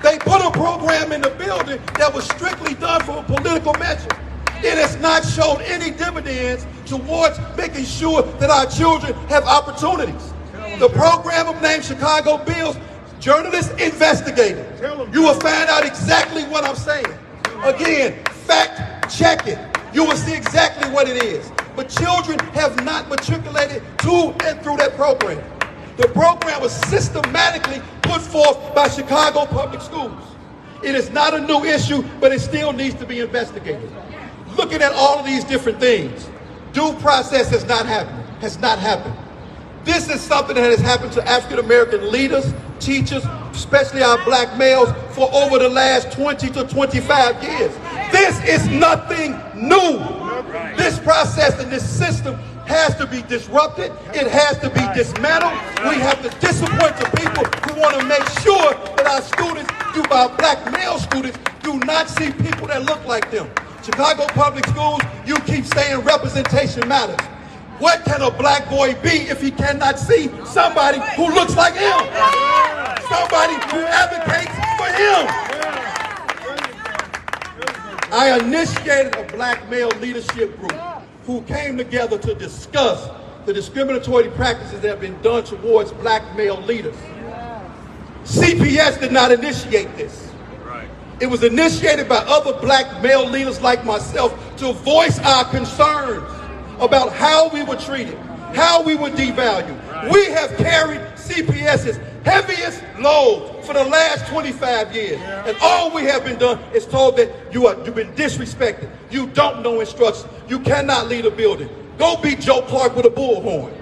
They put a program in the building that was strictly done for a political measure. It has not shown any dividends towards making sure that our children have opportunities. The program named Chicago Bills, journalists investigated. You will find out exactly what I'm saying. Again, fact check it. You will see exactly what it is. But children have not matriculated to and through that program. The program was systematically put forth by Chicago public schools. It is not a new issue, but it still needs to be investigated. Looking at all of these different things, due process has not happened. This is something that has happened to African American leaders, teachers, especially our black males, for over the last 20 to 25 years. This is nothing new. This process and this system has to be disrupted. It has to be dismantled. We have to disappoint the people who want to make sure that our students, our black male students, do not see people that look like them. Chicago public schools, you keep saying representation matters. What can a black boy be if he cannot see somebody who looks like him? Somebody who advocates for him. I initiated a black male leadership group who came together to discuss the discriminatory practices that have been done towards black male leaders. CPS did not initiate this. It was initiated by other black male leaders like myself to voice our concerns about how we were treated, how we were devalued. We have carried CPS's heaviest load for the last 25 years. And all we have been done is told that you've been disrespected. You don't know instructions. You cannot lead a building. Go beat Joe Clark with a bullhorn.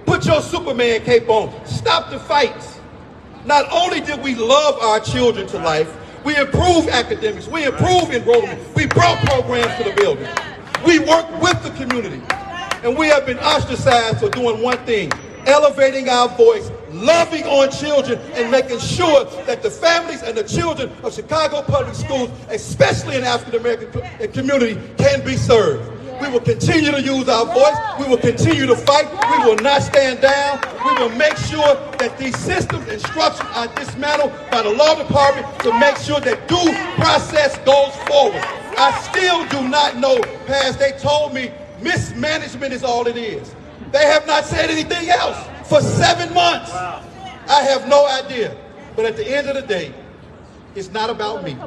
Put your Superman cape on. Stop the fights. Not only did we love our children to life, we improved academics, we improved enrollment, we brought programs to the building. We worked with the community. And we have been ostracized for doing one thing, elevating our voice, loving on children, and making sure that the families and the children of Chicago public schools, especially in the African American community, can be served. We will continue to use our voice. We will continue to fight. We will not stand down. We will make sure that these systems and structures are dismantled by the law department to make sure that due process goes forward. I still do not know, Paz, they told me mismanagement is all it is. They have not said anything else for 7 months. I have no idea. But at the end of the day, it's not about me.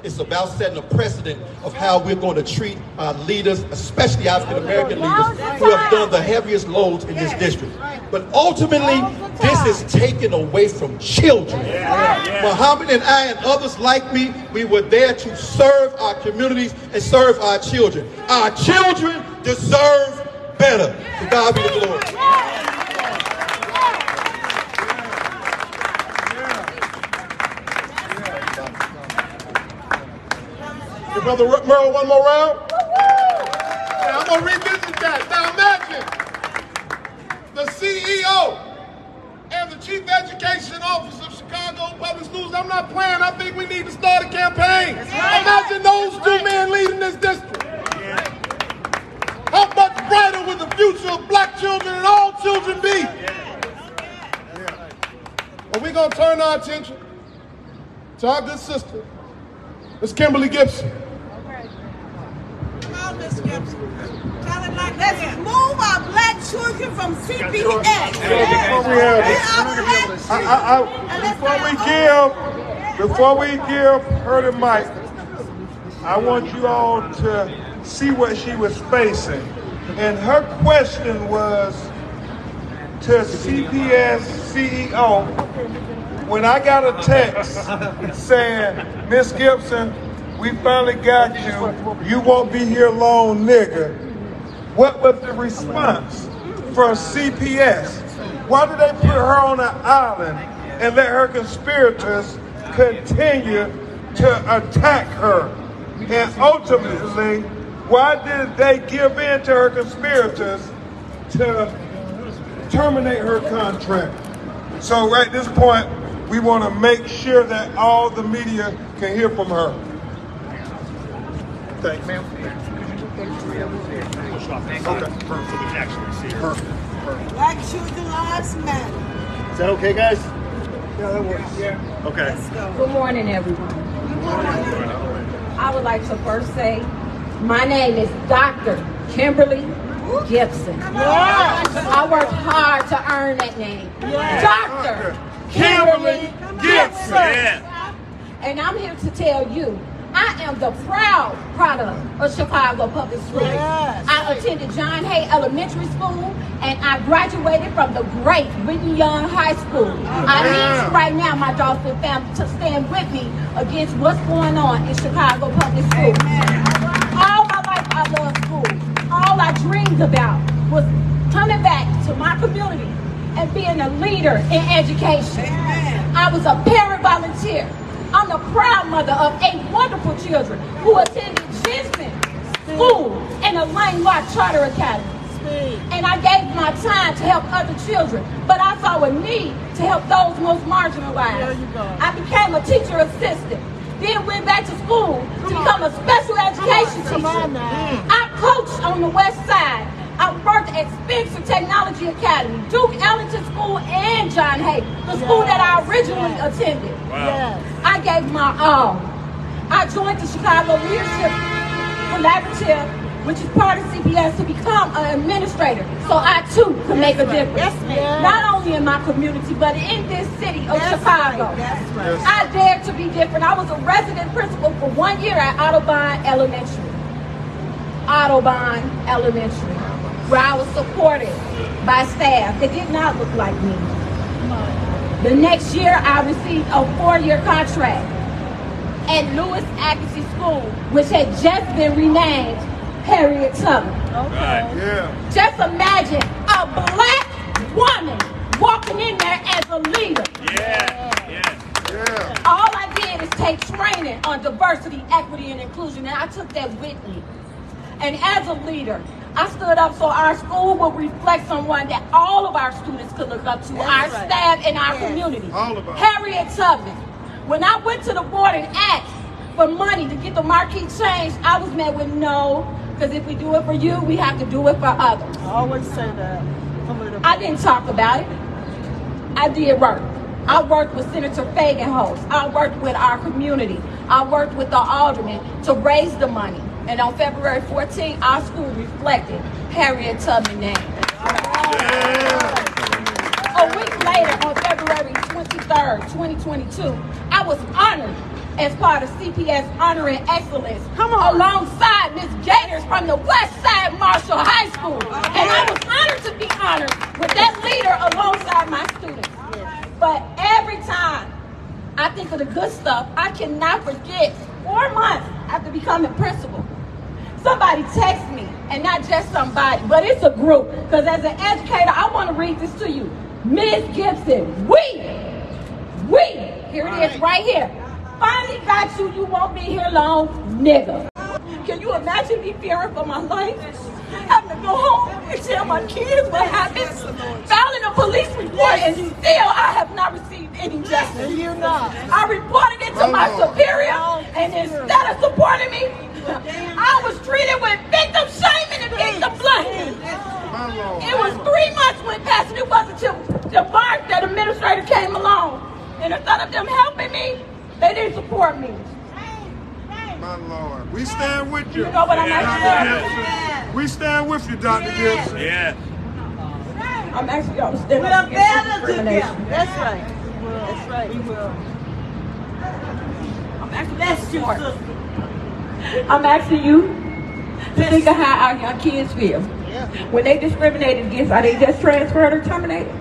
It's about setting a precedent of how we're going to treat our leaders, especially African-American leaders who have done the heaviest loads in this district. But ultimately, this is taken away from children. Muhammad and I and others like me, we were there to serve our communities and serve our children. Our children deserve better. To God be the glory. Give Brother Merle one more round. Now, I'm going to revisit that. Now imagine the CEO and the Chief Education Officer of Chicago Public Schools. I'm not playing. I think we need to start a campaign. Imagine those two men leading this district. How much brighter would the future of black children and all children be? But we're going to turn our attention to our good sister, Miss Kimberly Gibson. Come on, Miss Gibson. Tell it like let's move our black children from CPS. Before we give her the mic, I want you all to see what she was facing. And her question was to CPS CEO, when I got a text saying, Miss Gibson, we finally got you, you won't be here long, nigga. What was the response from CPS? Why did they put her on an island and let her conspirators continue to attack her? And ultimately, why did they give in to her conspirators to terminate her contract? So at this point, we want to make sure that all the media can hear from her. Thanks, ma'am. Okay. So we can actually see her. Black children lives matter. Is that okay, guys? Yeah, that works. Yeah. Okay. Let's go. Good morning, everyone. I would like to first say, my name is Dr. Kimberly Gibson. I worked hard to earn that name. Dr. Kimberly Gibson. And I'm here to tell you, I am the proud product of Chicago Public Schools. I attended John Hay Elementary School, and I graduated from the great Whitney Young High School. I need right now my Dolphin family to stand with me against what's going on in Chicago Public Schools. All my life I loved school. All I dreamed about was coming back to my community and being a leader in education. I was a parent volunteer. I'm the proud mother of 8 wonderful children who attended Jensen School and the Lane Locke Charter Academy. And I gave my time to help other children, but I saw a need to help those most marginalized. I became a teacher assistant, then went back to school to become a special education teacher. I coached on the West Side. I worked at Spencer Technology Academy, Duke Ellington School, and John Hay, the school that I originally attended. I gave my all. I joined the Chicago Leadership Collaborative, which is part of CPS, to become an administrator, so I too could make a difference. Not only in my community, but in this city of Chicago. I dared to be different. I was a resident principal for 1 year at Audubon Elementary. Where I was supported by staff that did not look like me. The next year, I received a 4-year contract at Lewis Agassiz School, which had just been renamed Harriet Tubman. Just imagine a black woman walking in there as a leader. All I did is take training on diversity, equity, and inclusion, and I took that with me. And as a leader, I stood up so our school would reflect someone that all of our students could look up to, our staff and our community. Harriet Tubman. When I went to the board and asked for money to get the marquee changed, I was met with no Because if we do it for you, we have to do it for others. I always say that. I didn't talk about it. I did work. I worked with Senator Fagenhost. I worked with our community. I worked with the aldermen to raise the money. And on February 14th, our school reflected Harriet Tubman's name. A week later, on February 23rd, 2022, I was honored as part of CPS Honoring Excellence alongside Ms. Gators from the West Side Marshall High School. And I was honored to be honored with that leader alongside my students. But every time I think of the good stuff, I cannot forget 4 months after becoming principal, somebody texts me, and not just somebody, but it's a group. Because as an educator, I want to read this to you. Ms. Gibson, we, here it is right here. Finally got you, you won't be here long, nigga. Can you imagine me fearing for my life? Having to go home and tell my kids what happened? Filing a police report, and still I have not received any justice. You're not. I reported it to my superior, and instead of supporting me, I was treated with victim shaming and victim blaming. It was 3 months went past, and it wasn't until the March that administrator came along. And instead of them helping me, they didn't support me. My Lord. We stand with you. You know what I'm asking? We stand with you, Dr. Gibson. Yeah. I'm asking y'all to stand up against discrimination. That's right. That's right. We will. I'm asking you to I'm asking you to think of how our young kids feel. When they discriminated against, are they just transferred or terminated?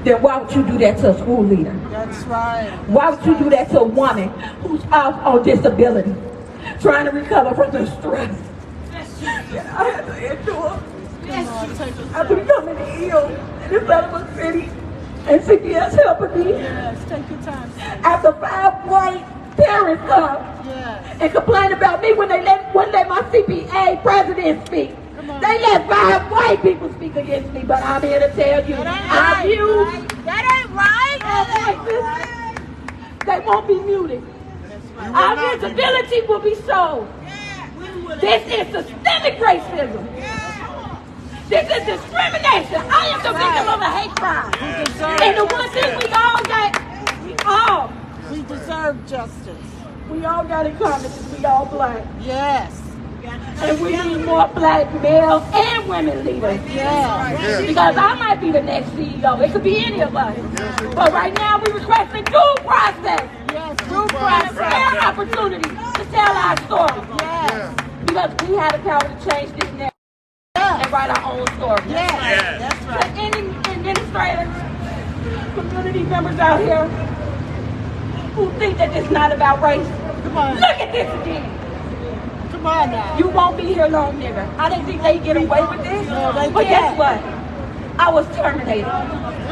Then why would you do that to a school leader? That's right. Why would you do that to a woman who's out on disability, trying to recover from the stress that I had to endure after becoming ill in this Delaware City, and CPS helping me? Yes, take your time. After 5 white parents come and complain about me when they wouldn't let my CPA president speak. They let 5 white people speak against me, but I'm here to tell you, our views, That ain't right. they won't be muted. Our visibility will be shown. This is systemic racism. This is discrimination. I am the victim of a hate crime. And the one thing We deserve justice. we all got in common is we all black. Yes. And we need more black male and women leaders. Yeah. Because I might be the next CEO. It could be any of us. But right now we requesting due process. Yes, due process. Fair opportunity to tell our story. Yes. Because we have the power to change this narrative and write our own story. Yes. That's So right. any administrators, community members out here who think that it's not about race, Come on. look at this again. Come on now. You won't be here long, nigga. I didn't think they'd get away with this. No, they but can't. guess what? I was terminated.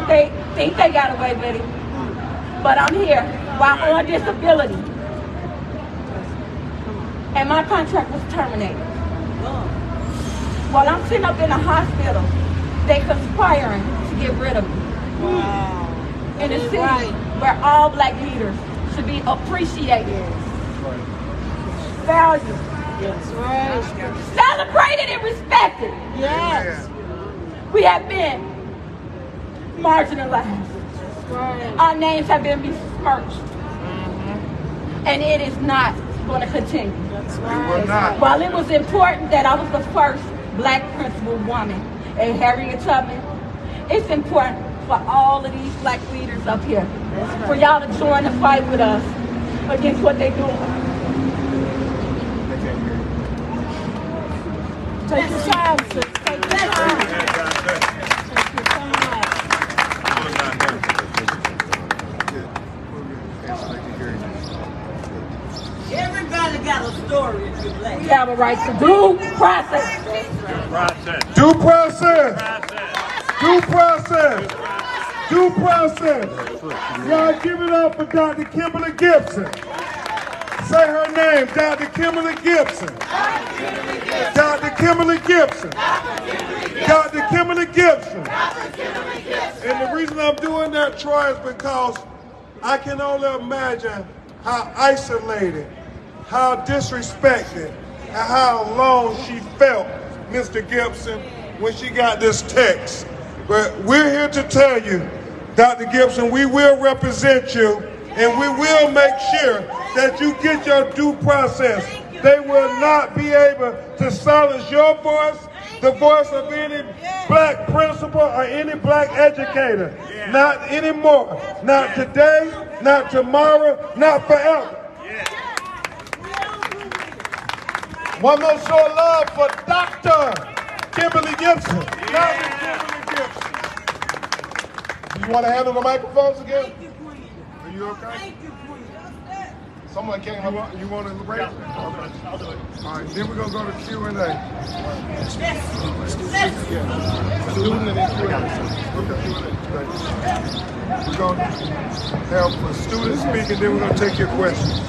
They think they got away with it. But I'm here while on disability. And my contract was terminated. While I'm sitting up in a hospital, they conspiring to get rid of me. Wow. In a city where all black leaders should be appreciated, valued, That's right. celebrated, and respected. Yes. We have been marginalized. Right. Our names have been besmirched. And it is not going to continue. That's Will right. not. While it was important that I was the first black principal woman at Harriet Tubman, it's important for all of these black leaders up here, for y'all to join the fight with us against what they're doing. Take your time, sis. Take your time. Take your time. Everybody got a story if you're black. We have a right to due process. Due process. Due process. Due process. Y'all give it up for Dr. Kimberly Gibson. Say her name, Dr. Kimberly Gibson. Dr. Kimberly Gibson. Dr. Kimberly Gibson. And the reason I'm doing that, Troy, is because I can only imagine how isolated, how disrespected, how alone she felt, Mr. Gibson, when she got this text. But we're here to tell you, Dr. Gibson, we will represent you, and we will make sure that you get your due process. They will not be able to silence your voice, the voice of any black principal or any black educator. Not anymore. Not today, not tomorrow, not forever. One more show of love for Dr. Kimberly Gibson. Dr. Kimberly Gibson. You want to handle the microphones again? Are you okay? Thank you, Queen. Someone came up. You want to raise it? I'll do it. All right, then we're going to go to Q&A. Student and then Q&A. Okay, we're going to have a student speak, and then we're going to take your questions.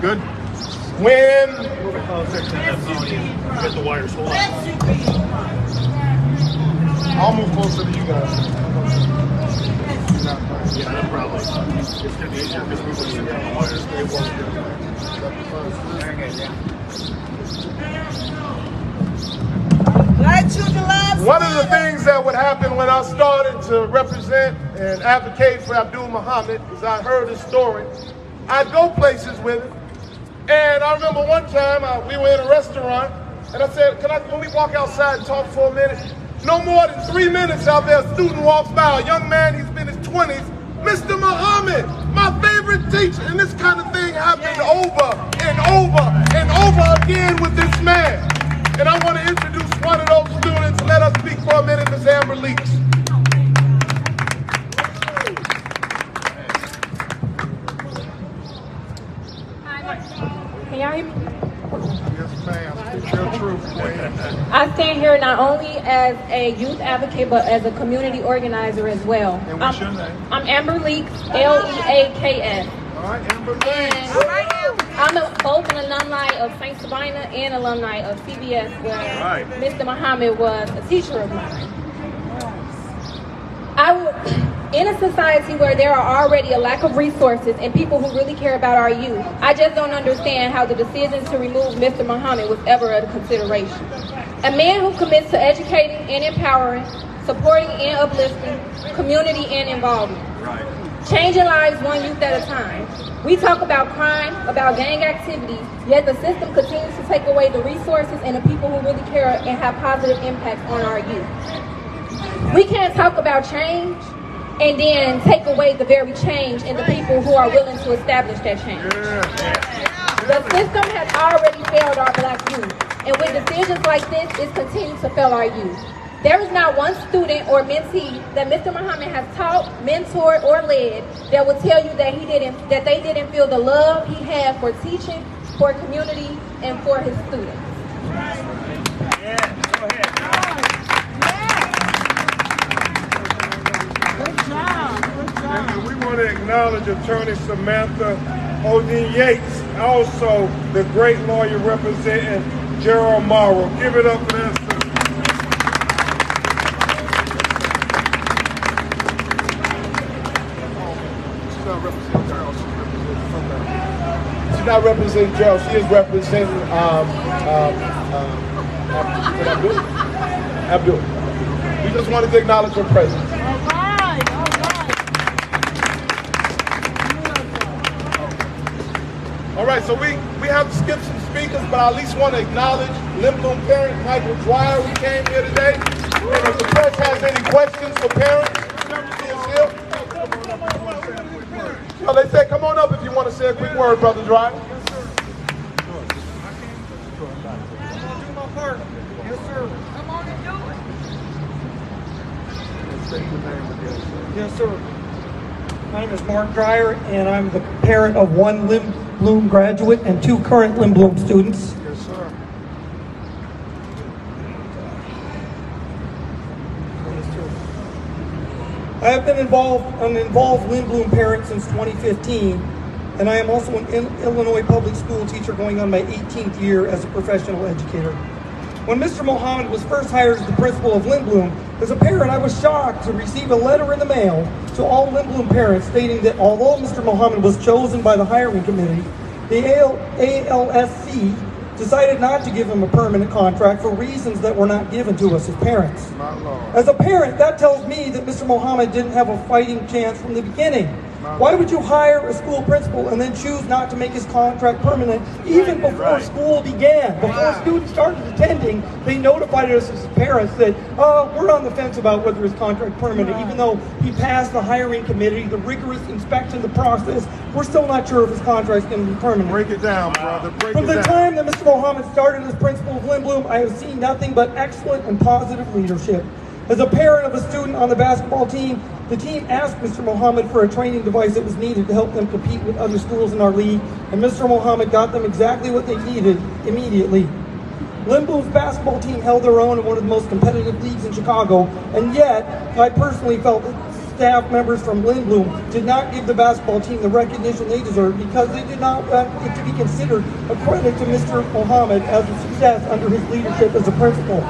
Good? When? Get the wires. Hold on. I'll move closer to you guys. Yeah, no problem. It's going to be easier because we're going to get the wires. They won't. Black children lives. One of the things that would happen when I started to represent and advocate for Abdul Muhammad is I heard his story. I'd go places with him. And I remember one time we were in a restaurant and I said, can we walk outside and talk for a minute? No more than 3 minutes out there, a student walks by, a young man, he's been in his 20s, Mr. Muhammad, my favorite teacher. And this kind of thing happened over and over and over again with this man. And I want to introduce one of those students. Let us speak for a minute, Ms. Amber Leaks. Can y'all hear me? Yes, ma'am. It's your truth, Queen. I stand here not only as a youth advocate, but as a community organizer as well. And what's your name? I'm Amber Leaks, Leaks. All right, Amber Leaks. I'm both an alumni of St. Sabina and alumni of CBS, where Mr. Muhammad was a teacher of mine. In a society where there are already a lack of resources and people who really care about our youth, I just don't understand how the decision to remove Mr. Muhammad was ever a consideration. A man who commits to educating and empowering, supporting and uplifting, community and involvement. Changing lives one youth at a time. We talk about crime, about gang activities, yet the system continues to take away the resources and the people who really care and have positive impacts on our youth. We can't talk about change and then take away the very change and the people who are willing to establish that change. The system has already failed our black youth, and with decisions like this, it continues to fail our youth. There is not one student or mentee that Mr. Muhammad has taught, mentored, or led that will tell you that they didn't feel the love he had for teaching, for community, and for his students. And we want to acknowledge Attorney Samantha Odin Yates, also the great lawyer representing Gerald Morrow. Give it up for that. She's not representing Gerald, she is representing Abdul. We just wanted to acknowledge her presence. All right, so we have to skip some speakers, but I at least want to acknowledge Limblom parent Michael Dwyer, who came here today. And if the press has any questions for parents, he is here. So they said, come on up if you want to say a quick word, Brother Dwyer. Yes, sir. Yes, sir. Come on and do it. Yes, sir. My name is Mark Dreyer, and I'm the parent of one Limblom graduate and 2 current Limblom students. Yes, sir. I have been an involved Limblom parent since 2015, and I am also an Illinois public school teacher going on my 18th year as a professional educator. When Mr. Muhammad was first hired as the principal of Limblom, as a parent, I was shocked to receive a letter in the mail to all Limblom parents stating that although Mr. Muhammad was chosen by the hiring committee, The ALSC decided not to give him a permanent contract for reasons that were not given to us as parents. As a parent, that tells me that Mr. Mohammed didn't have a fighting chance from the beginning. Why would you hire a school principal and then choose not to make his contract permanent even before school began? Before students started attending, they notified us as parents that, we're on the fence about whether his contract permanent, even though he passed the hiring committee, the rigorous inspection, the process, we're still not sure if his contract's going to be permanent. Break it down, brother. From the time that Mr. Mohammed started as principal of Lindblom, I have seen nothing but excellent and positive leadership. As a parent of a student on the basketball team, the team asked Mr. Mohammed for a training device that was needed to help them compete with other schools in our league, and Mr. Mohammed got them exactly what they needed immediately. Lindblom's basketball team held their own in one of the most competitive leagues in Chicago, and yet I personally felt that staff members from Lindblom did not give the basketball team the recognition they deserved because they did not want it to be considered a credit to Mr. Mohammed as a success under his leadership as a principal.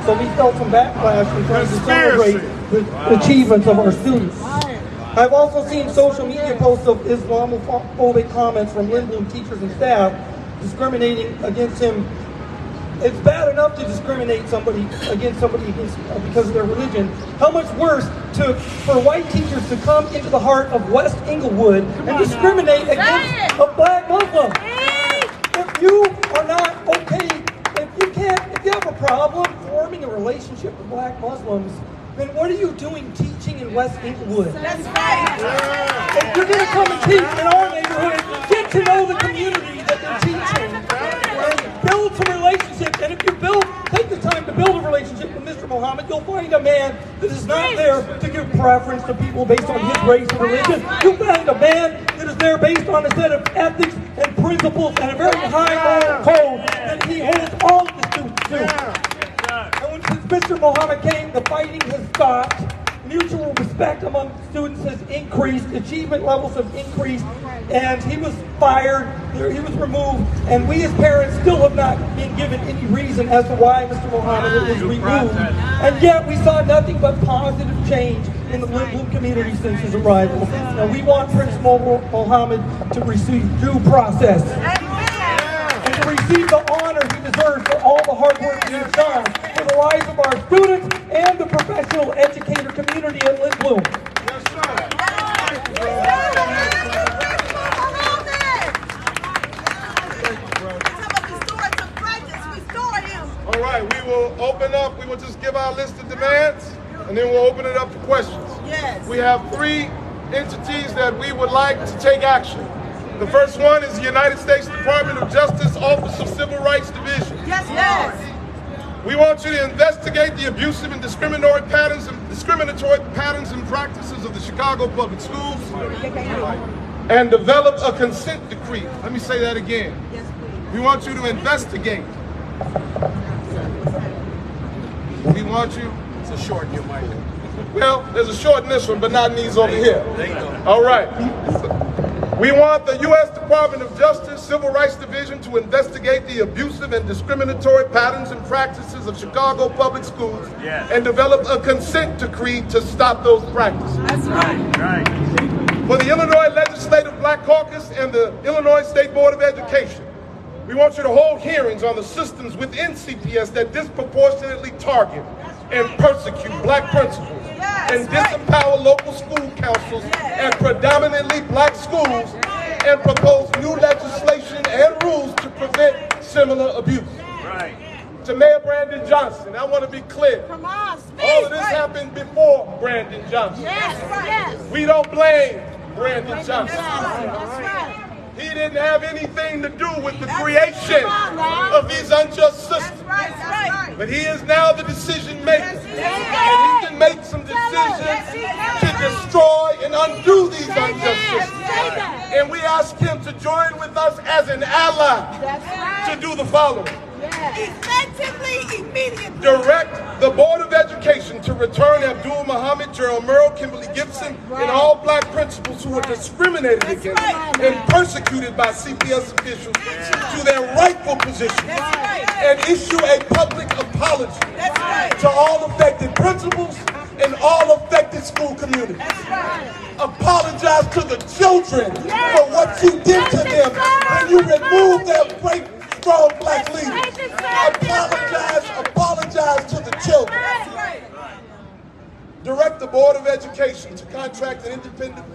So we felt some backlash in trying to celebrate the achievements of our students. I've also seen social media posts of Islamophobic comments from Lindblom teachers and staff discriminating against him. It's bad enough to discriminate against somebody because of their religion. How much worse for white teachers to come into the heart of West Inglewood and discriminate against a black Muslim? If you are not okay, if you have a problem forming a relationship with black Muslims, then what are you doing teaching in West Inglewood? That's right. If you're going to come and teach in our neighborhood, get to know the community that they're teaching and build some relationships. And if you take the time to build a relationship with Mr. Mohammed, you'll find a man that is not there to give preference to people based on his race or religion. You'll find a man that is there based on a set of ethics and principles and a very high moral code that he holds all of the students to. And since Mr. Mohammed came, the fighting has stopped. Mutual respect among students has increased. Achievement levels have increased. And he was fired. He was removed. And we as parents still have not been given any reason as to why Mr. Mohammed was removed. And yet we saw nothing but positive change in the Lindblom community since his arrival. Now we want Principal Mohammed to receive due process. And to receive the honor he deserves for all the hard work he has done for the lives of our students and the professional educator community at Lindblom. Yes, sir. All right, we will just give our list of demands, and then we'll open it up for questions. Yes. We have 3 entities that we would like to take action. The first one is the United States Department of Justice Office of Civil Rights Division. Yes, yes. We want you to investigate the abusive and discriminatory patterns and practices of the Chicago Public Schools and develop a consent decree. Let me say that again. Yes, please. We want you to investigate. We want you. It's a short in your mic. Well, there's a short in this one, but not in these over here. There you go. All right. We want the U.S. Department of Justice Civil Rights Division to investigate the abusive and discriminatory patterns and practices of Chicago public schools and develop a consent decree to stop those practices. That's right. For the Illinois Legislative Black Caucus and the Illinois State Board of Education, we want you to hold hearings on the systems within CPS that disproportionately target and persecute black principals and disempower local school councils and predominantly black schools and propose new legislation and rules to prevent similar abuse. Right. To Mayor Brandon Johnson, I want to be clear. Come on, speak. All of this happened before Brandon Johnson. Yes, yes. We don't blame Brandon Johnson. That's right. He didn't have anything to do with the creation of these unjust systems. That's right. But he is now the decision maker. And he can make some decisions to destroy and undo these unjust systems. And we ask him to join with us as an ally to do the following. Effectively, immediately. Direct the Board of Education to return Abdul Muhammad, Gerald Merrill, Kimberly Gibson, and all black principals who were discriminated against and persecuted by CPS officials to their rightful positions and issue a public apology to all affected principals and all affected school communities. Apologize to the children for what you did to them when you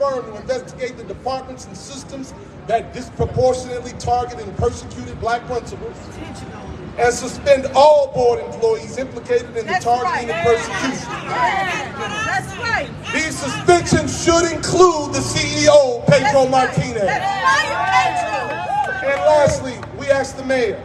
firm to investigate the departments and systems that disproportionately target and persecuted black principals, and suspend all board employees implicated in the targeting and persecution. That's right. These suspensions should include the CEO, Pedro Martinez. And lastly, we ask the mayor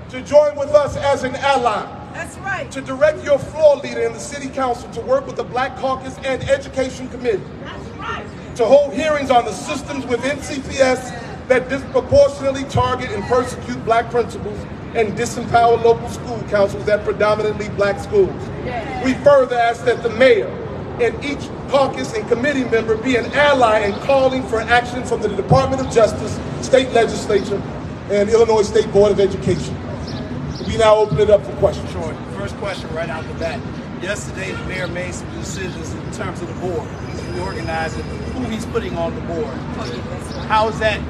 to join with us as an ally. That's right. To direct your floor leader in the city council to work with the Black Caucus and Education Committee. That's right. To hold hearings on the systems within CPS that disproportionately target and persecute black principals and disempower local school councils at predominantly black schools. We further ask that the mayor and each caucus and committee member be an ally in calling for action from the Department of Justice, state legislature, and Illinois State Board of Education. We now open it up for questions. Sure. First question right out the bat. Yesterday, the mayor made some decisions in terms of the board. He's reorganizing who he's putting on the board. How does that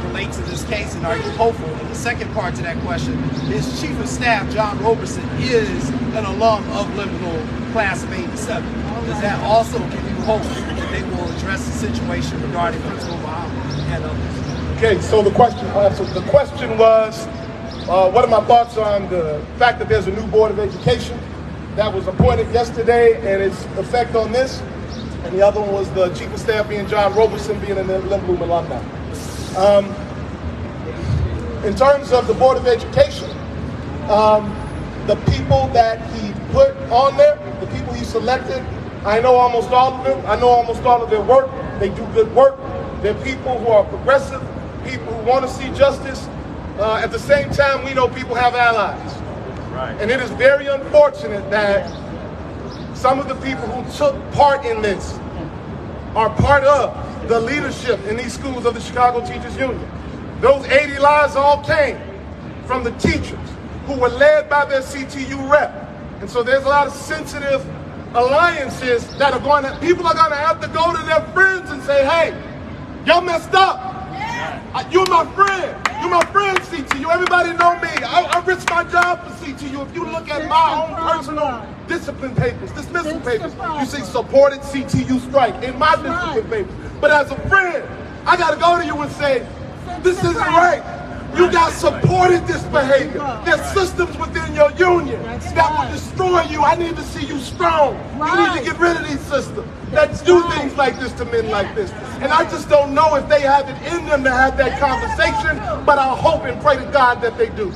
relate to this case, and are you hopeful? And the second part to that question, his chief of staff, John Roberson, is an alum of Livernois, class of '87. Does that also give you hope that they will address the situation regarding Principal Muhammad and others? Okay, so the question was, what are my thoughts on the fact that there's a new Board of Education that was appointed yesterday and its effect on this? And the other one was the Chief of Staff being John Roberson, being an Livernois alumni. In terms of the Board of Education, the people that he put on there, the people he selected, I know almost all of them. I know almost all of their work. They do good work. They're people who are progressive, people who want to see justice. At the same time, we know people have allies. Right. And it is very unfortunate that some of the people who took part in this are part of the leadership in these schools of the Chicago Teachers Union. Those 80 lies all came from the teachers who were led by their CTU rep. And so there's a lot of sensitive alliances that are going to, people are going to have to go to their friends and say, hey, y'all messed up. You're my friend. You're my friend, CTU. Everybody know me. I risked my job for CTU. If you look at my own personal discipline papers, dismissal papers, you see supported CTU strike in my discipline papers. But as a friend, I got to go to you and say, this isn't right. You guys supported this behavior. There's systems within your union that will destroy you. I need to see you strong. You need to get rid of these systems that do things like this to men like this. And I just don't know if they have it in them to have that conversation, but I hope and pray to God that they do.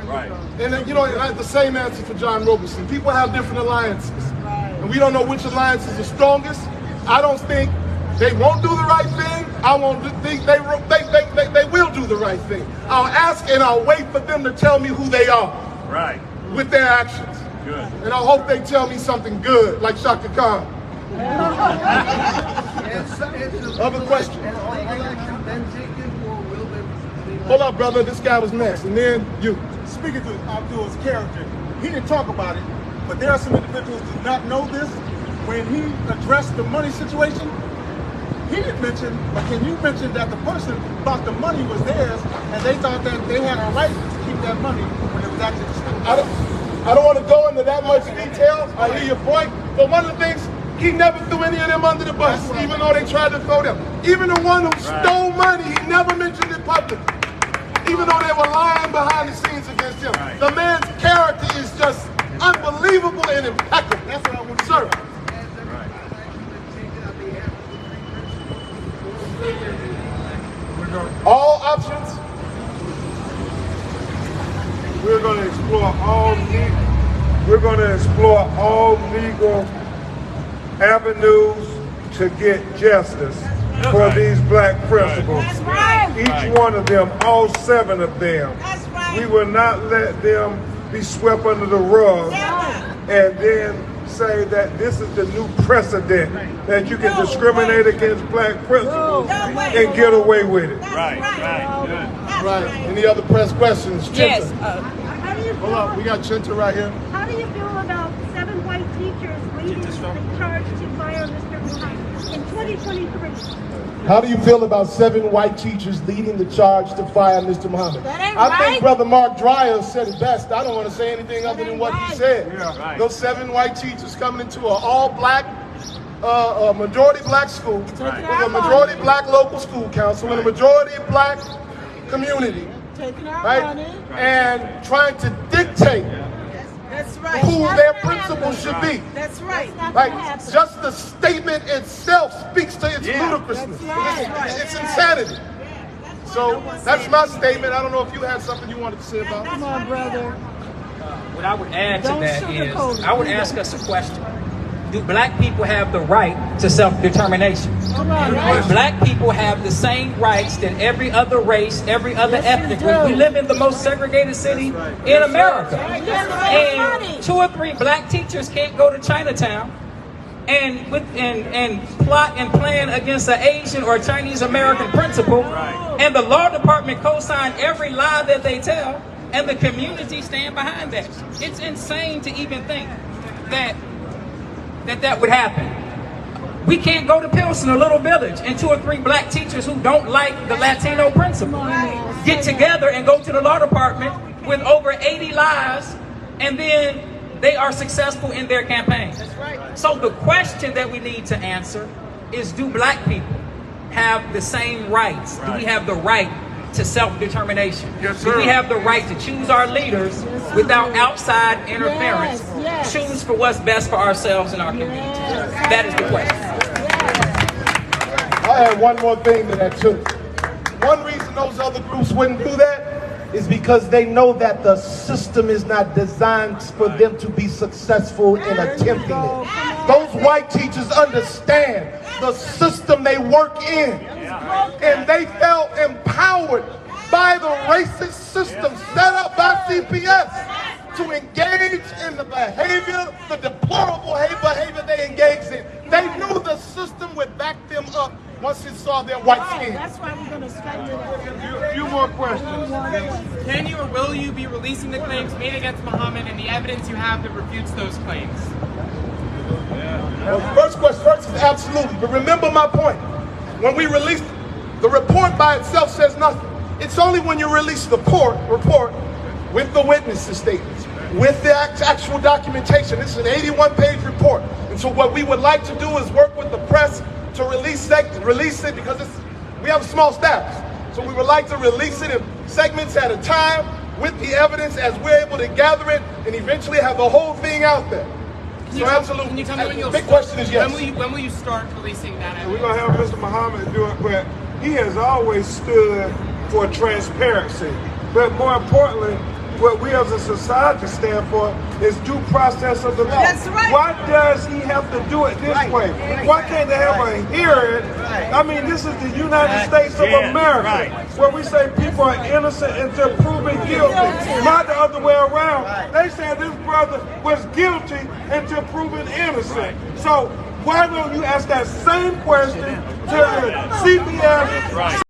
Right. And you know, I have the same answer for John Roberson. People have different alliances. And we don't know which alliance is the strongest. I don't think they won't do the right thing. I won't think they will do the right thing. I'll ask and I'll wait for them to tell me who they are. Right. With their actions. Good. And I hope they tell me something good, like Shaka Khan. Other question? Hold up, brother. This guy was next, and then you. Speaking to Abdul's character, he didn't talk about it, but there are some individuals who do not know this. When he addressed the money situation, he didn't mention, but can you mention that the person thought the money was theirs, and they thought that they had a right to keep that money when it was actually the student? I don't want to go into that much detail. I hear your point, but one of the things, he never threw any of them under the bus, even though they tried to throw them. Even the one who stole money, he never mentioned it publicly, even though they were lying behind the scenes against him. Right. The man's character is just unbelievable and impeccable. That's what I want to serve. All options. We're going to explore all legal avenues to get justice for these black principals. That's right. Each one of them, all 7 of them. That's right. We will not let them be swept under the rug and then say that this is the new precedent that you can discriminate against black principals and get away with it. Right. Any other press questions? Chinta. Yes. How do you feel? Hold up, we got Chinta right here. How do you feel about 7 white teachers leading the charge to fire Mr. Muhammad in 2023? How do you feel about 7 white teachers leading the charge to fire Mr. Muhammad? I think Brother Mark Dreyer said it best. I don't want to say anything other than what he said. Those 7 white teachers coming into an all-black a majority black school with a majority black local school council and a majority black community, right? And trying to dictate who their principal should be. That's right. Like, just the statement itself speaks to its ludicrousness. It's insanity. So that's my statement. I don't know if you had something you wanted to say about it. Come on, brother. What I would add to that is, I would ask us a question. Do black people have the right to self-determination? Do black people have the same rights that every other race, every other ethnic group? We live in the most segregated city in America. And 2 or 3 black teachers can't go to Chinatown and plot and plan against an Asian or Chinese American principal, and the law department co-sign every lie that they tell, and the community stand behind that. It's insane to even think that would happen. We can't go to Pilsen, a little village, and 2 or 3 black teachers who don't like the Latino principal get together and go to the law department with over 80 lies, and then they are successful in their campaign. So the question that we need to answer is, do black people have the same rights? Do we have the right to self-determination? Do we have the right to choose our leaders without outside interference? Choose for what's best for ourselves and our community. That is the question. I'll add one more thing to that too. One reason those other groups wouldn't do that is because they know that the system is not designed for them to be successful in attempting it. Those white teachers understand the system they work in, and they felt empowered by the racist system set up by CPS to engage in the behavior, the deplorable behavior they engaged in. They knew the system would back them up once it saw their white skin. That's why we're going to straighten it up. A few more questions. Can you or will you be releasing the claims made against Muhammad and the evidence you have that refutes those claims? Well, first is absolutely. But remember my point. When we release, the report by itself says nothing. It's only when you release the report with the witnesses' statements, with the actual documentation. This is an 81-page report. And so what we would like to do is work with the press to release it because we have a small staff. So we would like to release it in segments at a time with the evidence as we're able to gather it and eventually have the whole thing out there. So absolutely. Can you tell me when you'll big question is yes. When will you start releasing that evidence? We're going to have Mr. Muhammad do it, but he has always stood for transparency. But more importantly, what we as a society stand for is due process of the law. That's right. Why does he have to do it this way? Why can't they have a hearing? I mean, this is the United States of America, where we say people are innocent until proven guilty, not the other way around. They said this brother was guilty until proven innocent. So why don't you ask that same question to CBS?